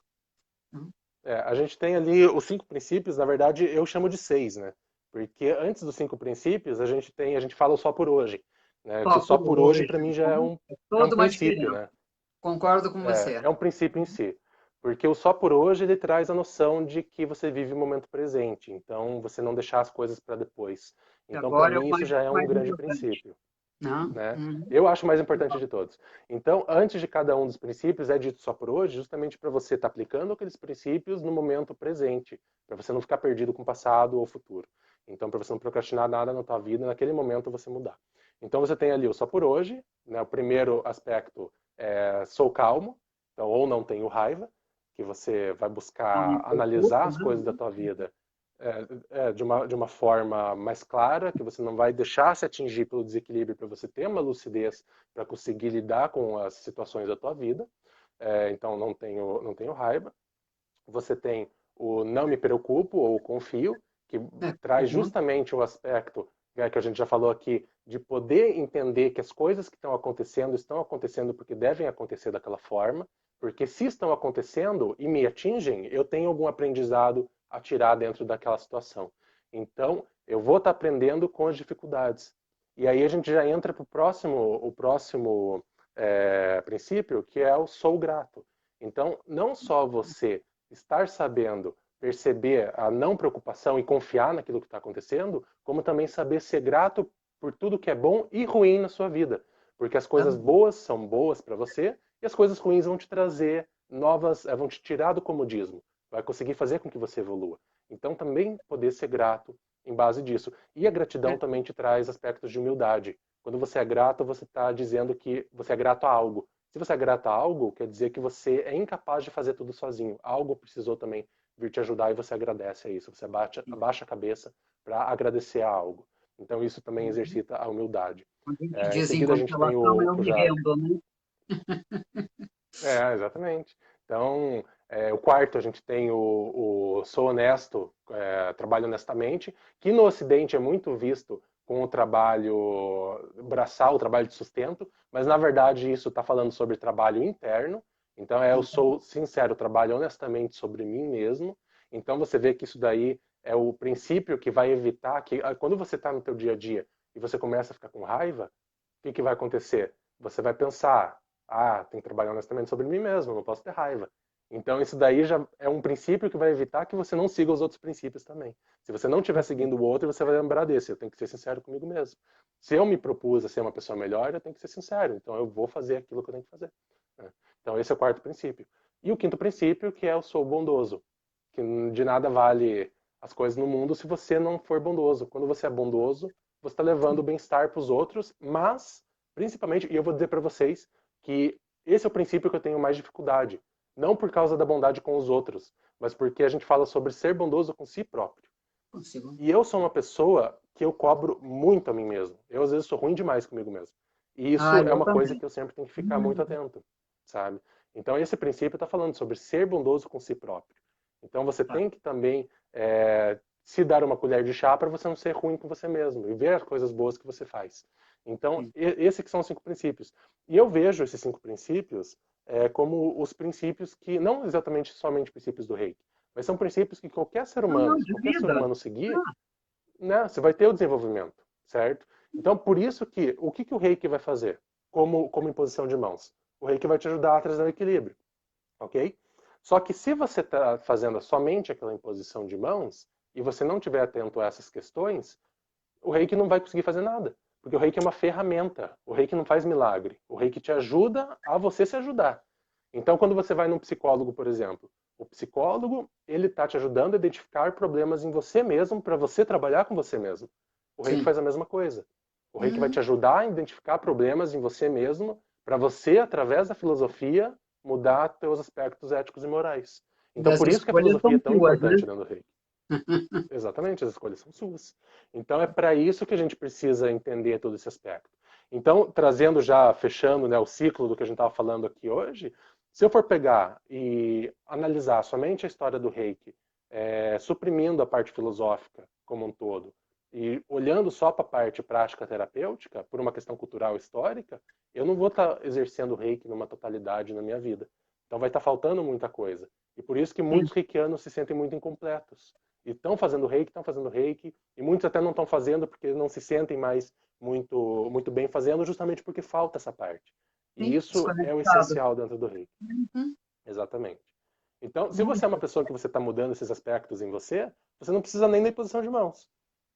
A gente tem ali os 5 princípios, na verdade eu chamo de 6, né? Porque antes dos 5 princípios a gente fala o só por hoje, né? Que o Só só por por hoje hoje. para mim já Então, é é um toda uma princípio, diferença. né? Concordo com você. É um princípio em si. Porque o só por hoje ele traz a noção de que você vive o momento presente, então você não deixar as coisas para depois. E Então para agora é o mim isso já é um mais grande importante. princípio. Não? Né? Eu acho o mais importante de todos. Então, antes de cada um dos princípios, é dito só por hoje, justamente para você estar aplicando aqueles princípios no momento presente, para você não ficar perdido com o passado ou o futuro. Então, para você não procrastinar nada na tua vida, naquele momento você mudar. Então, você tem ali o só por hoje, né? O primeiro aspecto é sou calmo, então, ou não tenho raiva, que você vai Não me buscar analisar preocupo, as né? coisas da tua vida de uma forma mais clara, que você não vai deixar se atingir pelo desequilíbrio para você ter uma lucidez para conseguir lidar com as situações da tua vida. Então, não tenho raiva. Você tem o não me preocupo ou confio, que É, traz uhum. justamente o aspecto que a gente já falou aqui, de poder entender que as coisas que estão acontecendo porque devem acontecer daquela forma, porque se estão acontecendo e me atingem, eu tenho algum aprendizado a tirar dentro daquela situação. Então, eu vou estar aprendendo com as dificuldades. E aí a gente já entra para o próximo princípio, que é o sou grato. Então, não só você estar sabendo perceber a não preocupação e confiar naquilo que está acontecendo, como também saber ser grato por tudo que é bom e ruim na sua vida. Porque as coisas Também. boas são boas para você e as coisas ruins vão te trazer novas, vão te tirar do comodismo, vai conseguir fazer com que você evolua. Então também poder ser grato em base disso. E a gratidão É, também te traz aspectos de humildade. Quando você é grato, você está dizendo que você é grato a algo. Se você é grato a algo, quer dizer que você é incapaz de fazer tudo sozinho. Algo precisou também vir te ajudar e você agradece a isso. Você abaixa a cabeça para agradecer a algo. Então isso também exercita a humildade. a gente Em diz em seguida a gente tem constelação, o eu que eu me já... rendo, né? Exatamente. Então, o quarto a gente tem o sou honesto, trabalho honestamente, que no Ocidente é muito visto com o trabalho braçal, o trabalho de sustento, mas na verdade isso está falando sobre trabalho interno. Então, eu sou sincero, trabalho honestamente sobre mim mesmo. Então, você vê que isso daí é o princípio que vai evitar que, quando você está no teu dia a dia e você começa a ficar com raiva, o que vai acontecer? Você vai pensar, tem que trabalhar honestamente sobre mim mesmo, não posso ter raiva. Então isso daí já é um princípio que vai evitar que você não siga os outros princípios também. Se você não estiver seguindo o outro, você vai lembrar desse. Eu tenho que ser sincero comigo mesmo. Se eu me propus a ser uma pessoa melhor, eu tenho que ser sincero. Então eu vou fazer aquilo que eu tenho que fazer. Né? Então esse é o quarto princípio. E o quinto princípio, que é o sou bondoso. Que de nada vale as coisas no mundo se você não for bondoso. Quando você é bondoso, você está levando o bem-estar para os outros, mas principalmente, e eu vou dizer para vocês que esse é o princípio que eu tenho mais dificuldade. Não por causa da bondade com os outros, mas porque a gente fala sobre ser bondoso com si próprio. Consigo. E eu sou uma pessoa que eu cobro muito a mim mesmo. Eu, às vezes, sou ruim demais comigo mesmo. E isso é Eu uma coisa também. que eu sempre tenho que ficar muito atento, sabe? Então, esse princípio está falando sobre ser bondoso com si próprio. Então, você Tá. tem que também se dar uma colher de chá para você não ser ruim com você mesmo e ver as coisas boas que você faz. Então, Sim. esses que são os 5 princípios. E eu vejo esses 5 princípios como os princípios que, não exatamente somente princípios do reiki, mas são princípios que qualquer ser Não, não, humano, se de qualquer ser vida. humano seguir, Ah, né, você vai ter o desenvolvimento, certo? Então, por isso que, o que o reiki vai fazer como imposição de mãos? O reiki vai te ajudar a trazer o equilíbrio, ok? Só que se você está fazendo somente aquela imposição de mãos, e você não estiver atento a essas questões, o reiki não vai conseguir fazer nada. Porque o reiki é uma ferramenta. O reiki não faz milagre. O reiki te ajuda a você se ajudar. Então, quando você vai num psicólogo, por exemplo, o psicólogo, ele está te ajudando a identificar problemas em você mesmo para você trabalhar com você mesmo. O reiki sim. faz a mesma coisa. O reiki vai te ajudar a identificar problemas em você mesmo para você, através da filosofia, mudar seus aspectos éticos e morais. E Então, as por isso que a escolhas filosofia são é tão tuas, né? importante dentro do reiki. Exatamente, as escolhas são suas. Então é para isso que a gente precisa entender todo esse aspecto. Então, trazendo já, fechando, né, o ciclo do que a gente estava falando aqui hoje, se eu for pegar e analisar somente a história do Reiki, suprimindo a parte filosófica como um todo, e olhando só para a parte prática terapêutica, por uma questão cultural histórica, eu não vou estar exercendo o Reiki numa totalidade na minha vida. Então vai estar faltando muita coisa. E por isso que muitos reikianos se sentem muito incompletos. E estão fazendo reiki, e muitos até não estão fazendo porque não se sentem mais muito bem fazendo, justamente porque falta essa parte. E Sim, isso é o desconectado. essencial dentro do reiki. Uhum. Exatamente. Então, se você é uma Muito. pessoa que você está mudando esses aspectos em você, você não precisa nem da imposição de mãos.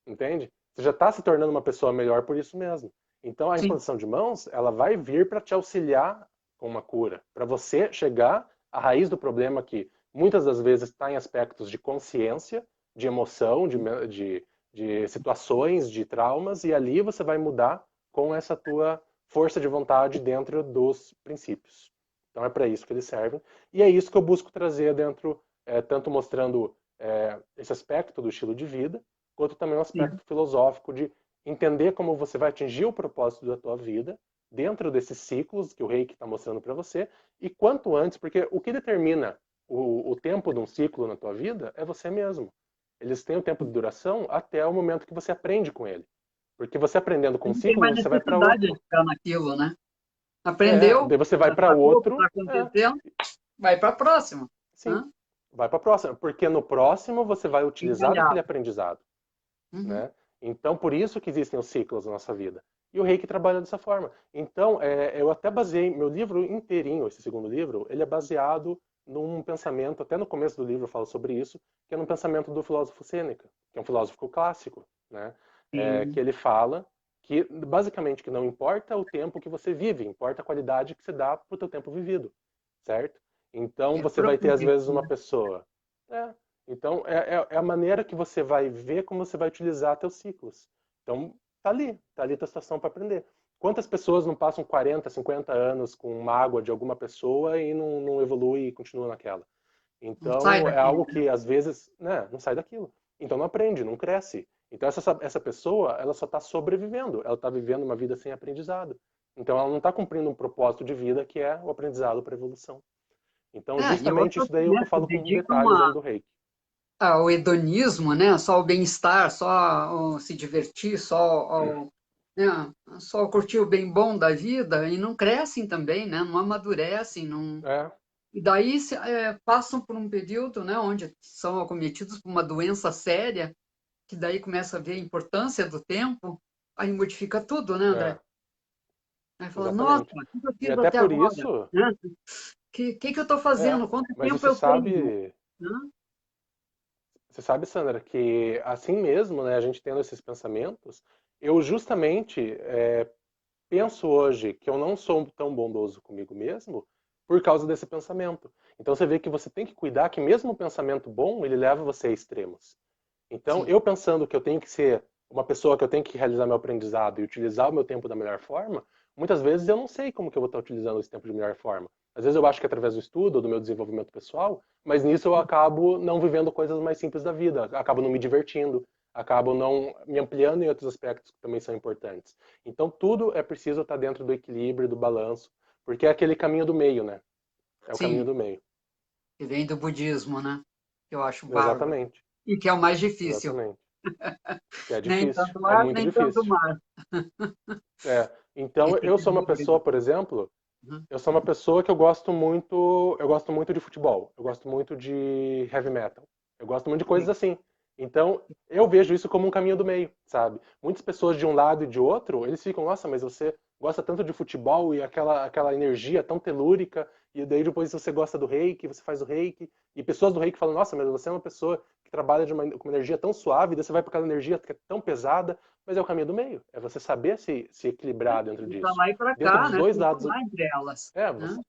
Entende? Você já está se tornando uma pessoa melhor por isso mesmo. Então, a Sim. imposição de mãos, ela vai vir para te auxiliar com uma cura, para você chegar à raiz do problema que muitas das vezes está em aspectos de consciência, de emoção, de situações, de traumas, e ali você vai mudar com essa tua força de vontade dentro dos princípios. Então é para isso que eles servem. E é isso que eu busco trazer dentro, tanto mostrando esse aspecto do estilo de vida, quanto também um Sim. aspecto filosófico de entender como você vai atingir o propósito da tua vida dentro desses ciclos que o Reiki está mostrando para você, e quanto antes, porque o que determina o tempo de um ciclo na tua vida é você mesmo. Eles têm o tempo de duração até o momento que você aprende com ele. Porque você aprendendo com um Não tem ciclo, mais você vai para necessidade de outro. ficar naquilo, né? Aprendeu, Daí você vai já para sacou o que está outro, acontecendo, vai para a próxima. sim, Né? vai para a próxima. Porque no próximo você vai utilizar daquele Encalhado. aprendizado. Uhum. Né? Então, por isso que existem os ciclos na nossa vida. E o Reiki trabalha dessa forma. Então, eu até baseei, meu livro inteirinho, esse segundo livro, ele é baseado num pensamento, até no começo do livro eu falo sobre isso, que é num pensamento do filósofo Sêneca, que é um filósofo clássico, né? Que Sim. ele fala que, basicamente, que não importa o tempo que você vive, importa a qualidade que você dá para o teu tempo vivido, certo? Então, E você vai ter, às aproveita, vezes, uma né? pessoa... É, então, é a maneira que você vai ver como você vai utilizar teus ciclos. Então, tá ali a tua situação para aprender. Quantas pessoas não passam 40, 50 anos com mágoa de alguma pessoa e não evolui e continua naquela? Não sai Então, é daquilo, algo né? que, às vezes, né, não sai daquilo. Então, não aprende, não cresce. Então, essa pessoa, ela só está sobrevivendo. Ela está vivendo uma vida sem aprendizado. Então, ela não está cumprindo um propósito de vida que é o aprendizado para a evolução. Então, E justamente outros, isso daí é o né, que eu se falo como dedicam detalhes dentro do Reiki. ao hedonismo, né? Só ao bem-estar, só ao se divertir, né, só curtir o bem bom da vida e não crescem também, né? Não amadurecem, não... É, E daí passam por um período, né, onde são acometidos por uma doença séria, que daí começa a ver a importância do tempo, aí modifica tudo, né, André? é. Aí fala, nossa, Exatamente. o que eu E fiz até até por agora? isso, Né? Que eu estou fazendo? Quanto mas tempo eu tenho? Né? você sabe, Sandra, que assim mesmo, né, a gente tendo esses pensamentos, eu justamente penso hoje que eu não sou tão bondoso comigo mesmo por causa desse pensamento. Então você vê que você tem que cuidar que mesmo o pensamento bom, ele leva você a extremos. Então, Sim. eu pensando que eu tenho que ser uma pessoa que eu tenho que realizar meu aprendizado e utilizar o meu tempo da melhor forma, muitas vezes eu não sei como que eu vou estar utilizando esse tempo de melhor forma. Às vezes eu acho que é através do estudo ou do meu desenvolvimento pessoal, mas nisso eu acabo não vivendo coisas mais simples da vida, acabo não me divertindo, acabo não me ampliando em outros aspectos que também são importantes. Então, tudo é preciso estar dentro do equilíbrio, do balanço, porque é aquele caminho do meio, né? É o caminho Sim, do meio. que vem do budismo, né? Que eu acho bárbaro. Exatamente, E que é o mais difícil. exatamente. Que é Nem difícil, tanto é ar, muito nem tanto difícil. mar. Então E tem eu que sou uma ver o pessoa, por equilíbrio. exemplo, Uhum. eu sou uma pessoa que eu gosto muito de futebol, eu gosto muito de heavy metal, eu gosto muito de coisas Sim. assim. Então eu vejo isso como um caminho do meio, sabe? Muitas pessoas de um lado e de outro, eles ficam, nossa, mas você gosta tanto de futebol e aquela energia tão telúrica, e daí depois você gosta do reiki, você faz o reiki, e pessoas do reiki falam, nossa, mas você é uma pessoa que trabalha com uma energia tão suave, daí você vai para aquela energia que é tão pesada, mas é o caminho do meio. É você saber se equilibrar dentro Para disso. lá e para Dentro cá, dos né? dois lados. Circular entre elas. É, Né?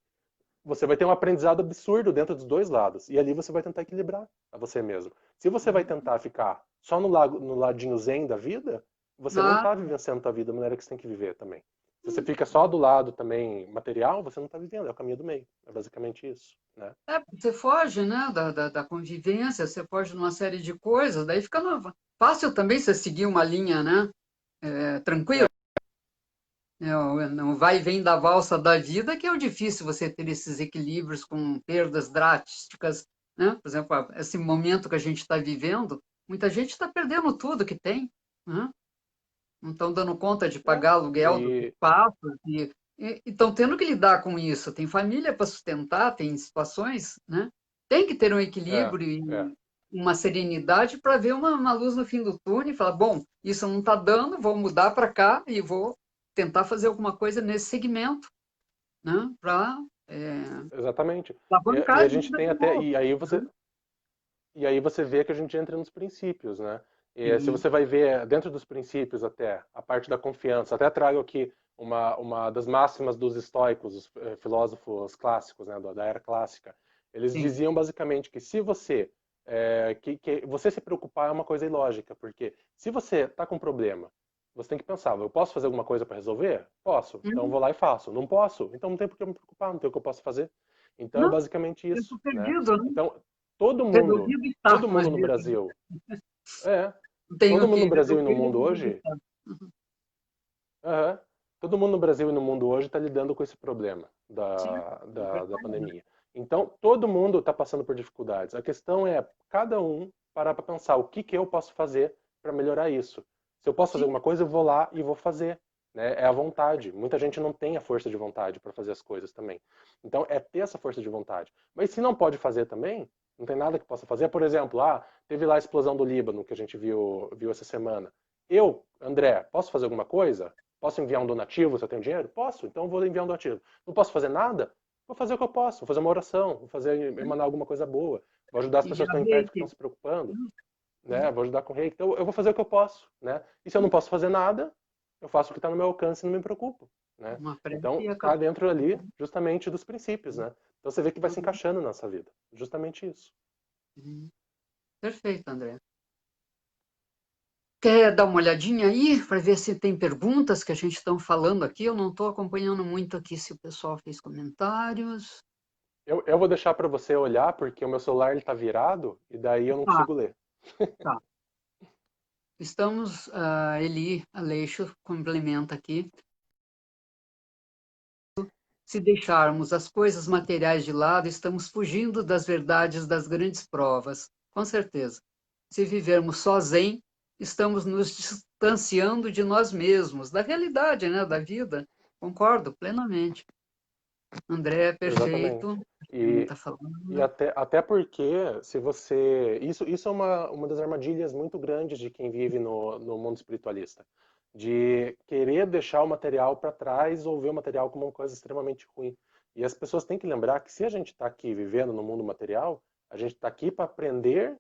você vai ter um aprendizado absurdo dentro dos dois lados. E ali você vai tentar equilibrar a você mesmo. Se você vai Uhum. tentar ficar só no ladinho zen da vida, você não Ah, está vivenciando a vida da maneira que você tem que viver também. Se você fica só do lado também material, você não está vivendo. É o caminho do meio. É basicamente isso, né? você foge, né, da convivência, você foge de uma série de coisas, daí fica fácil também você seguir uma linha, né, tranquila. Não vai e vem da valsa da vida, que é o difícil você ter esses equilíbrios com perdas drásticas, né? Por exemplo, esse momento que a gente está vivendo, muita gente está perdendo tudo que tem, né? Não estão dando conta de É, pagar aluguel dos e, espaços e estão tendo que lidar com isso. Tem família para sustentar, tem situações, né? Tem que ter um é, equilíbrio é, e uma serenidade para ver uma luz no fim do túnel e falar, bom, isso não está dando, vou mudar para cá e vou tentar fazer alguma coisa nesse segmento, né? Para exatamente. alavancar E a a gente vida tem de até, novo. Né? e aí você vê que a gente entra nos princípios, né? E se Sim, você vai ver dentro dos princípios até a parte da confiança, até trago aqui uma das máximas dos estoicos, os filósofos clássicos, né, da era clássica. Eles sim. diziam basicamente que se você que você se preocupar é uma coisa ilógica, porque se você está com um problema, você tem que pensar, eu posso fazer alguma coisa para resolver? Posso, então eu Hum, vou lá e faço. Não posso, então não tem por que eu me preocupar, não tem o que eu posso fazer. Então é não, basicamente isso, tempo né? perdido, né? Então todo mundo, Resolvido está, todo mas mundo no Brasil, é, não todo tenho mundo no que Brasil e no resolver, mundo resolvido hoje, está. Uhum. aham, todo mundo no Brasil e no mundo hoje está lidando com esse problema Sim, da pandemia. Então, todo mundo está passando por dificuldades. A questão é cada um parar para pensar o que, que eu posso fazer para melhorar isso. Se eu posso fazer sim, alguma coisa, eu vou lá e vou fazer. Né? É a vontade. Muita gente não tem a força de vontade para fazer as coisas também. Então, é ter essa força de vontade. Mas se não pode fazer também, não tem nada que possa fazer. Por exemplo, teve lá a explosão do Líbano, que a gente viu essa semana. Eu, André, posso fazer alguma coisa? Posso enviar um donativo se eu tenho dinheiro? Posso, então eu vou enviar um donativo. Não posso fazer nada? Vou fazer o que eu posso, vou fazer uma oração, vou fazer emanar alguma coisa boa, vou ajudar as pessoas enviar que estão em perto que estão reiki. se preocupando, né? Uhum. Vou ajudar com reiki. Então eu vou fazer o que eu posso, né? E se eu não posso fazer nada, eu faço o que está no meu alcance e não me preocupo, né? Uma prece Então e está acabou. dentro ali justamente dos princípios, né? Então você vê que vai se Uhum. encaixando na nossa vida, justamente isso. Uhum. Perfeito, André. Quer dar uma olhadinha aí para ver se tem perguntas que a gente está falando aqui? Eu não estou acompanhando muito aqui se o pessoal fez comentários. Eu vou deixar para você olhar porque o meu celular está virado e daí eu não Tá, consigo ler. tá. Estamos, Eli Aleixo complementa aqui. Se deixarmos as coisas materiais de lado, estamos fugindo das verdades das grandes provas, com certeza. Se vivermos só zen, estamos nos distanciando de nós mesmos, da realidade, né, da vida. Concordo plenamente. André, perfeito. Exatamente. Não E, está e falando. até porque, se você. Isso é uma das armadilhas muito grandes de quem vive no mundo espiritualista. De querer deixar o material para trás ou ver o material como uma coisa extremamente ruim. E as pessoas têm que lembrar que se a gente está aqui vivendo no mundo material, a gente está aqui para aprender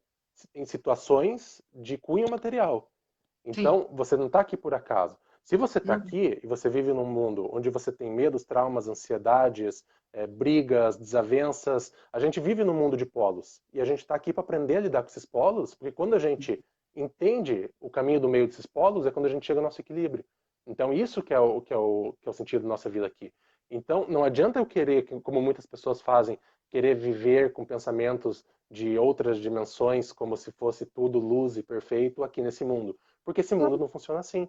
em situações de cunho material. Sim. Então, você não está aqui por acaso. Se você está Uhum. aqui e você vive num mundo onde você tem medos, traumas, ansiedades, brigas, desavenças, a gente vive num mundo de polos. E a gente está aqui para aprender a lidar com esses polos, porque quando a gente entende o caminho do meio desses polos, é quando a gente chega ao nosso equilíbrio. Então, isso que é o sentido da nossa vida aqui. Então, não adianta eu querer, como muitas pessoas fazem, querer viver com pensamentos de outras dimensões, como se fosse tudo luz e perfeito aqui nesse mundo. Porque esse mundo não funciona assim,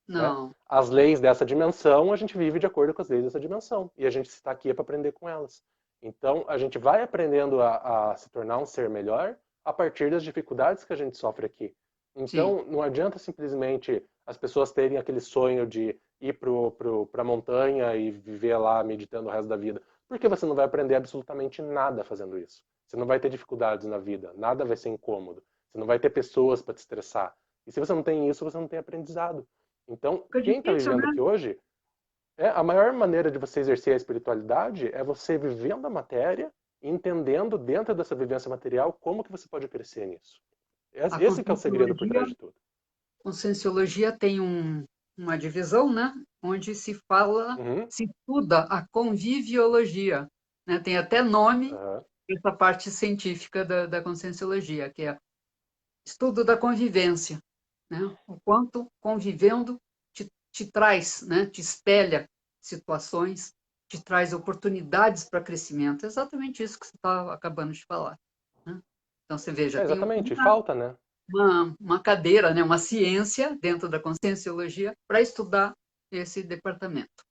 né? Não. As leis dessa dimensão, a gente vive de acordo com as leis dessa dimensão. E a gente está aqui para aprender com elas. Então, a gente vai aprendendo a se tornar um ser melhor a partir das dificuldades que a gente sofre aqui. Sim. Então, não adianta simplesmente as pessoas terem aquele sonho de ir para a montanha e viver lá meditando o resto da vida. Porque você não vai aprender absolutamente nada fazendo isso. Você não vai ter dificuldades na vida, nada vai ser incômodo. Você não vai ter pessoas para te estressar. E se você não tem isso, você não tem aprendizado. Então, Fica quem está difícil, vivendo né? aqui hoje, a maior maneira de você exercer a espiritualidade é você vivendo a matéria e entendendo dentro dessa vivência material como que você pode crescer nisso. A Esse que é o segredo por conscienciologia trás de tudo. Conscienciologia tem uma divisão, né, onde se fala, Uhum, se estuda a conviviologia, né, tem até nome uhum, essa parte científica da conscienciologia, que é estudo da convivência, né, o quanto convivendo te traz, né, te espelha situações, te traz oportunidades para crescimento, é exatamente isso que você está acabando de falar, né? Então você veja, tem exatamente, falta, né? uma cadeira, né, uma ciência dentro da conscienciologia para estudar esse departamento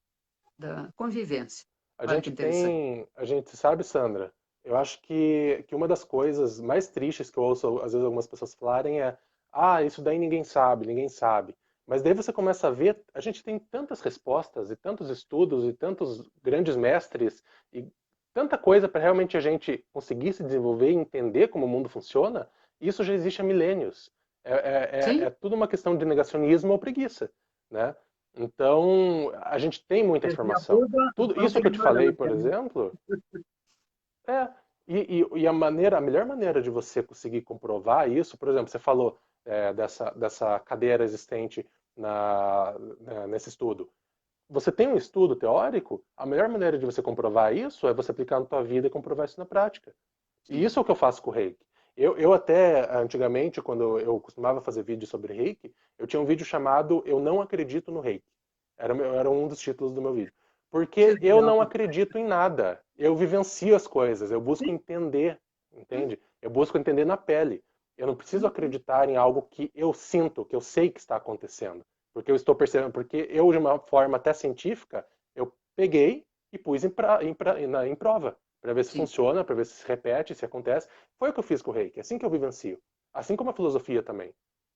da convivência. A Olha que gente interessante. tem, a gente sabe, Sandra, eu acho que uma das coisas mais tristes que eu ouço, às vezes, algumas pessoas falarem é, ah, isso daí ninguém sabe, ninguém sabe. Mas daí você começa a ver, a gente tem tantas respostas e tantos estudos e tantos grandes mestres e tanta coisa para realmente a gente conseguir se desenvolver e entender como o mundo funciona, isso já existe há milênios. É Sim, tudo uma questão de negacionismo ou preguiça, né? Então, a gente tem muita dizia informação. Buda, a Tudo isso própria que eu te falei, ignorância, por né? exemplo, é. E a melhor maneira de você conseguir comprovar isso, por exemplo, você falou dessa cadeira existente nesse estudo. Você tem um estudo teórico, a melhor maneira de você comprovar isso é você aplicar na tua vida e comprovar isso na prática. E Sim. isso é o que eu faço com o Reiki. Eu até, antigamente, quando eu costumava fazer vídeo sobre Reiki, eu tinha um vídeo chamado Eu Não Acredito no Reiki. Era um dos títulos do meu vídeo. Que Porque eu legal. não acredito em nada. Eu vivencio as coisas, eu busco Sim. entender, entende? Eu busco entender na pele. Eu não preciso Uhum. acreditar em algo que eu sinto, que eu sei que está acontecendo. Porque eu estou percebendo, porque eu, de uma forma até científica, eu peguei e pus em prova para ver se Sim, funciona, para ver se repete, se acontece. Foi o que eu fiz com o Reiki, é assim que eu vivencio. Assim como a filosofia também.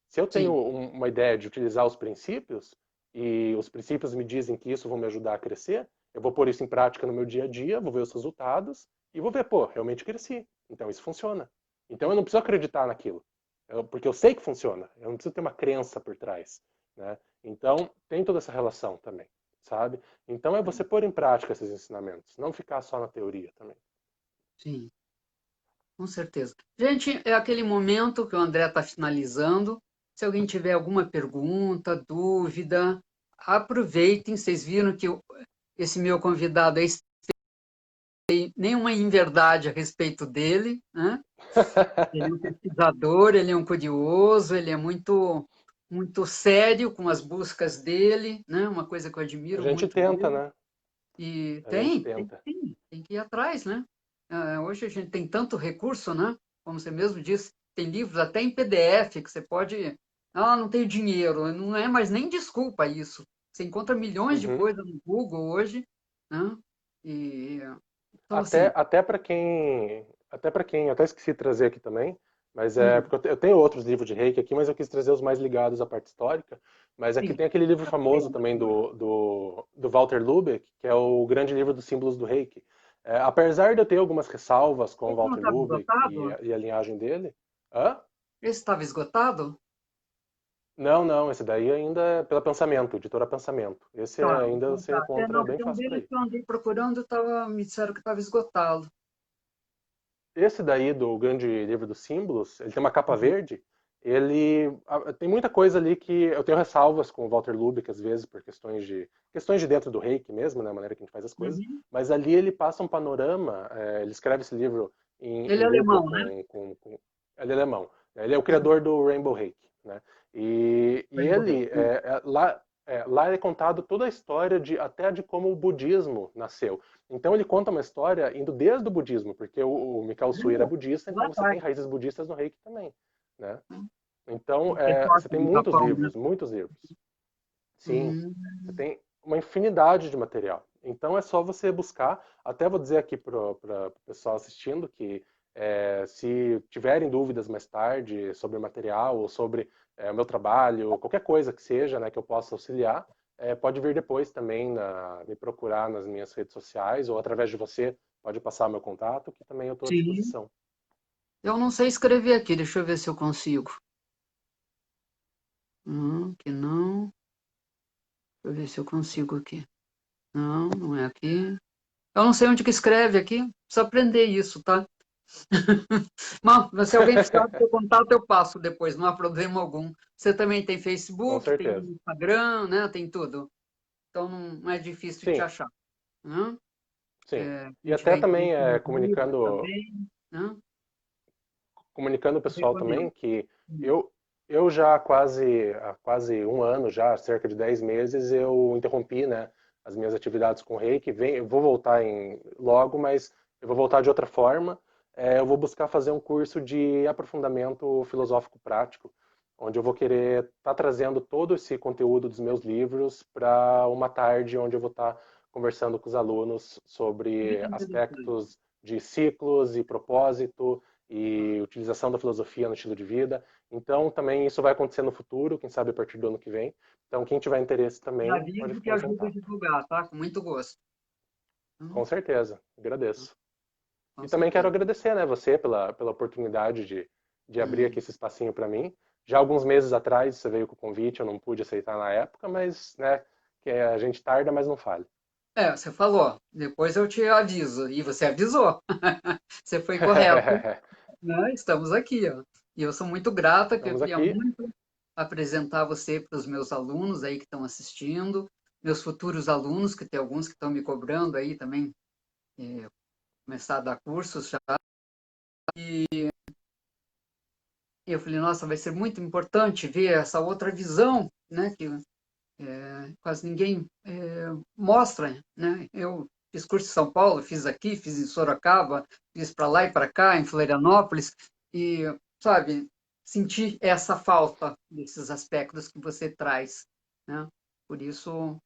Se eu tenho sim, uma ideia de utilizar os princípios, e os princípios me dizem que isso vão me ajudar a crescer, eu vou pôr isso em prática no meu dia a dia, vou ver os resultados e vou ver, pô, realmente cresci. Então isso funciona. Então eu não preciso acreditar naquilo, porque eu sei que funciona. Eu não preciso ter uma crença por trás, né? Então tem toda essa relação também, sabe? Então é você pôr em prática esses ensinamentos, não ficar só na teoria também. sim, com certeza. Gente, é aquele momento que o André está finalizando. Se alguém tiver alguma pergunta, dúvida, aproveitem. Vocês viram que esse meu convidado é nenhuma inverdade a respeito dele, né? Ele é um pesquisador, ele é um curioso, ele é muito sério com as buscas dele, né? Uma coisa que eu A admiro gente muito tenta, dele. né? E A gente tenta. tem que ir atrás, né? Hoje a gente tem tanto recurso, né? Como você mesmo disse, tem livros até em PDF que você pode. Ah, não tenho dinheiro, não é mais nem desculpa isso. Você encontra milhões de Uhum. coisas no Google hoje, né? E então Até, assim, eu até esqueci de trazer aqui também, mas hum, porque eu tenho outros livros de Reiki aqui, mas eu quis trazer os mais ligados à parte histórica. Mas aqui sim. tem aquele livro famoso também do Walter Lubeck, que é o Grande Livro dos Símbolos do Reiki. Apesar de eu ter algumas ressalvas com o Esse não Walter estava Lubeck esgotado? e a linhagem dele, hã? Esse estava esgotado? Não, não, esse daí ainda é pela Pensamento, editora Pensamento. Esse Tá, ainda então você tá. encontra Não, bem porque um fácil por deles aí. que eu andei procurando, me disseram que estava esgotado. Esse daí do Grande Livro dos Símbolos, ele tem uma capa Uhum. verde. Tem muita coisa ali que eu tenho ressalvas com o Walter Lubeck às vezes por questões de dentro do Reiki mesmo, né, a maneira que a gente faz as coisas. Uhum. Mas ali ele passa um panorama. Ele escreve esse livro Ele em é dupla alemão, né? ele é alemão, né? Ele é o Uhum. criador do Rainbow Reiki, né? E Rainbow Rei. ele lá é contado toda a história até de como o budismo nasceu. Então ele conta uma história indo desde o budismo, porque o Mikao Sui era budista, Lá então você atrás. tem raízes budistas no Reiki também, né? Então Que é você forte tem no Japão, né? muitos livros. Sim, Hum, você tem uma infinidade de material. Então é só você buscar. Até vou dizer aqui para o pessoal assistindo que se tiverem dúvidas mais tarde sobre o material ou sobre o meu trabalho, qualquer coisa que seja, né, que eu possa auxiliar, pode vir depois também me procurar nas minhas redes sociais ou através de você pode passar meu contato, que também eu estou à sim. disposição. Eu não sei escrever aqui, deixa eu ver se eu consigo. Que não. Deixa eu ver se eu consigo aqui. Não, não é aqui. Eu não sei onde que escreve aqui. Preciso aprender isso, tá? Mas se alguém precisar do seu contato, eu passo depois, não há problema algum. Você também tem Com Facebook, tem certeza. Instagram, né? Tem tudo. Então não é difícil te Sim, achar, né? sim. E Quem até tiver também interesse nos livros comunicando também, né? comunicando o pessoal também Recomendo. que eu, eu já há quase um ano, já cerca de 10 meses, eu interrompi, né, as minhas atividades com o Reiki. Eu vou voltar logo, mas eu vou voltar de outra forma. Eu vou buscar fazer um curso de aprofundamento filosófico prático, onde eu vou querer estar trazendo todo esse conteúdo dos meus livros para uma tarde onde eu vou estar conversando com os alunos sobre Muito interessante. aspectos de ciclos e propósito e utilização da filosofia no estilo de vida. Então, também isso vai acontecer no futuro, quem sabe a partir do ano que vem. Então, quem tiver interesse Me também pode avisa que ficar em ajuda a contato. divulgar, tá? Com muito gosto. Com Hum, certeza, agradeço. Com E também quero certeza. agradecer, né, você pela oportunidade de abrir aqui Hum. esse espacinho para mim. Já alguns meses atrás você veio com o convite, eu não pude aceitar na época, mas, né, que a gente tarda, mas não falha. Você falou, depois eu te aviso. E você avisou. Você foi correto, né? Estamos aqui, ó. E eu sou muito grata, que eu Estamos queria aqui. muito apresentar você para os meus alunos aí que estão assistindo, meus futuros alunos, que tem alguns que estão me cobrando aí também, começar a dar cursos já. E eu falei, nossa, vai ser muito importante ver essa outra visão, né? Que quase ninguém mostra, né? Eu fiz curso em São Paulo, fiz aqui, fiz em Sorocaba, fiz para lá e para cá, em Florianópolis, e, sabe, senti essa falta desses aspectos que você traz, né? Por isso,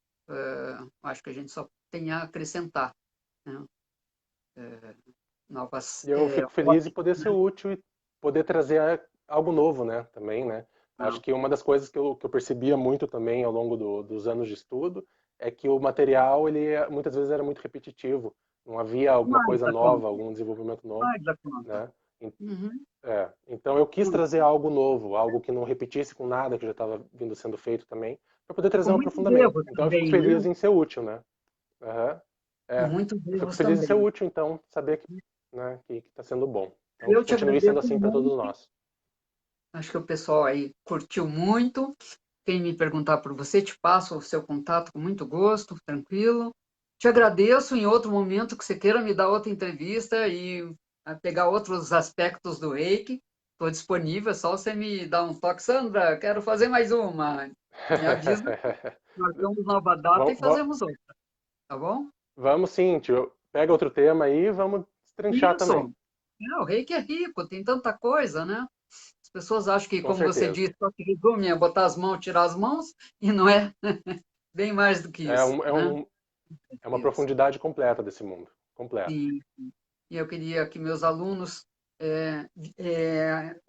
acho que a gente só tem a acrescentar, né? Novas E eu fico feliz em óticas, poder ser né? útil e poder trazer algo novo, né, também, né. Ah, Acho que uma das coisas que eu percebia muito também ao longo dos anos de estudo é que o material, ele muitas vezes era muito repetitivo. Não havia alguma mais coisa da nova, conta, algum desenvolvimento novo, mais da conta. né. Uhum. Então eu quis Muito. trazer algo novo, algo que não repetisse com nada que já estava vindo sendo feito também, para poder trazer Com um muitos aprofundamento. erros Então eu fico também, né? feliz em ser útil, né. Aham. Com É, muitos eu fico erros feliz em ser também. útil, então, saber que, né, que está sendo bom. Então, que Eu te continue sendo agradeço assim para todos muito. nós. Acho que o pessoal aí curtiu muito. Quem me perguntar por você, te passo o seu contato com muito gosto, tranquilo. Te agradeço em outro momento que você queira me dar outra entrevista e pegar outros aspectos do Reiki. Estou disponível, é só você me dar um toque. Sandra, quero fazer mais uma. Me avisa, marcamos nova data e Vamos, fazemos outra, tá bom? vamos sim, tio. Pega outro tema aí e vamos destrinchar também. Isso. O Reiki é rico, tem tanta coisa, né? As pessoas acham que, Com como você certeza. disse, só se resume a botar as mãos, tirar as mãos, e não é bem mais do que É, isso, um, é, né? um, é uma Isso. profundidade completa desse mundo. Completa. E, e eu queria que meus alunos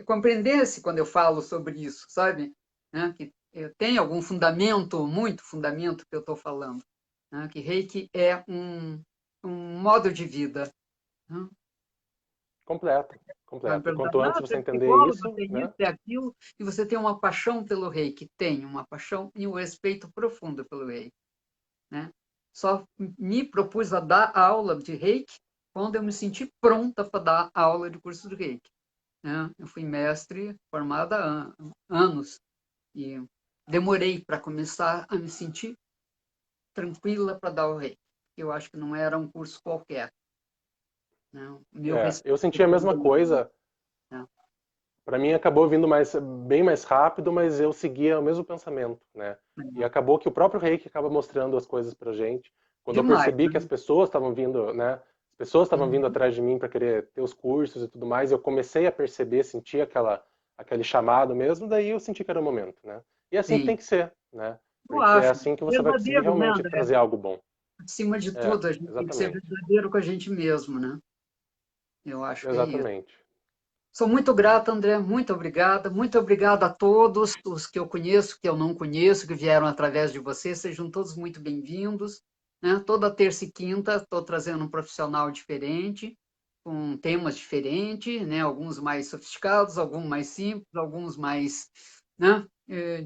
compreendessem quando eu falo sobre isso, sabe? Né? Que tem algum fundamento, muito fundamento que eu estou falando, né? Que Reiki é um modo de vida, né? Completo. Vai me Completo. E perguntar, quanto antes ah, você você é entender psicólogo, isso, tem isso, né? tem aquilo, e você tem uma paixão pelo reiki. Tem uma paixão e um respeito profundo pelo reiki, né? Só me propus a dar aula de reiki quando eu me senti pronta para dar aula de curso de reiki, né? Eu fui mestre formada há anos e demorei para começar a me sentir tranquila para dar o reiki. Eu acho que não era um curso qualquer, né? O meu Eu respeito senti a pelo mesma reiki, coisa. né? Para mim acabou vindo bem mais rápido, mas eu seguia o mesmo pensamento, né? E acabou que o próprio Reiki acaba mostrando as coisas pra gente. Quando eu Demais, percebi que as né? pessoas estavam vindo, né? As pessoas estavam vindo Uhum. atrás de mim para querer ter os cursos e tudo mais, eu comecei a perceber, sentir aquele chamado mesmo, daí eu senti que era o momento, né? E é assim que tem Sim, que ser, né? eu Porque é acho. assim que você vai conseguir Verdadeiro, né, realmente André? trazer algo bom. Acima de É, tudo, a gente tem que ser exatamente. verdadeiro com a gente mesmo, né? Eu acho que é isso. Exatamente. Sou muito grata, André, muito obrigada. Muito obrigada a todos os que eu conheço, que eu não conheço, que vieram através de você. Sejam todos muito bem-vindos, né? Toda terça e quinta estou trazendo um profissional diferente, com temas diferentes, né? Alguns mais sofisticados, alguns mais simples, alguns mais, né?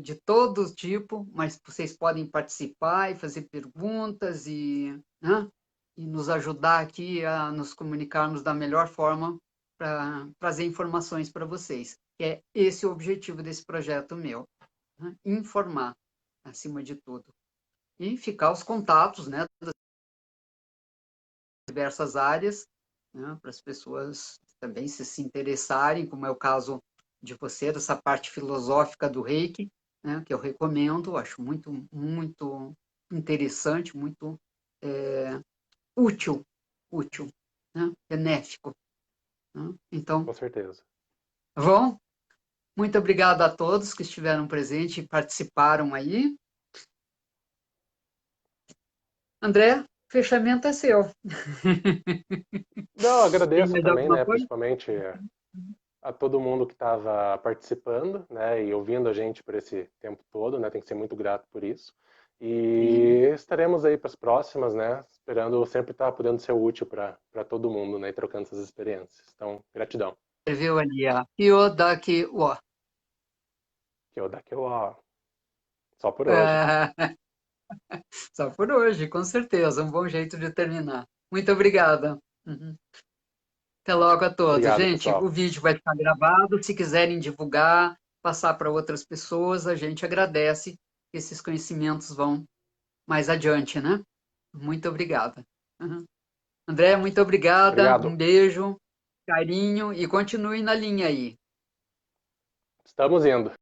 De todo tipo, mas vocês podem participar e fazer perguntas né? E nos ajudar aqui a nos comunicarmos da melhor forma para trazer informações para vocês. Que é esse o objetivo desse projeto meu, né? Informar, acima de tudo. E ficar os contatos, né, das diversas áreas, né, para as pessoas também se interessarem, como é o caso de você, dessa parte filosófica do Reiki, né, que eu recomendo, acho muito, muito interessante, muito é, útil, útil, né, benéfico. Né? Então, Com certeza. tá bom? Muito obrigada a todos que estiveram presentes e participaram aí. André, fechamento é seu. Não, Tem agradeço mais também, alguma né, coisa? principalmente a todo mundo que estava participando, né, e ouvindo a gente por esse tempo todo, né, tem que ser muito grato por isso. Sim. E estaremos aí para as próximas, né, esperando sempre estar podendo ser útil para todo mundo, né, e trocando essas experiências. Então, gratidão. Escreveu ali, ó. Kiyodaki wo. Que eu daqui eu, ó, só por hoje. É, só por hoje, com certeza. Um bom jeito de terminar. Muito obrigada. Uhum. Até logo a todos. Obrigado, Gente, pessoal. o vídeo vai ficar gravado. Se quiserem divulgar, passar para outras pessoas, a gente agradece. Esses conhecimentos vão mais adiante, né? Muito obrigada. Uhum. André, muito obrigada. Um Obrigado. beijo, carinho e continue na linha aí. Estamos indo.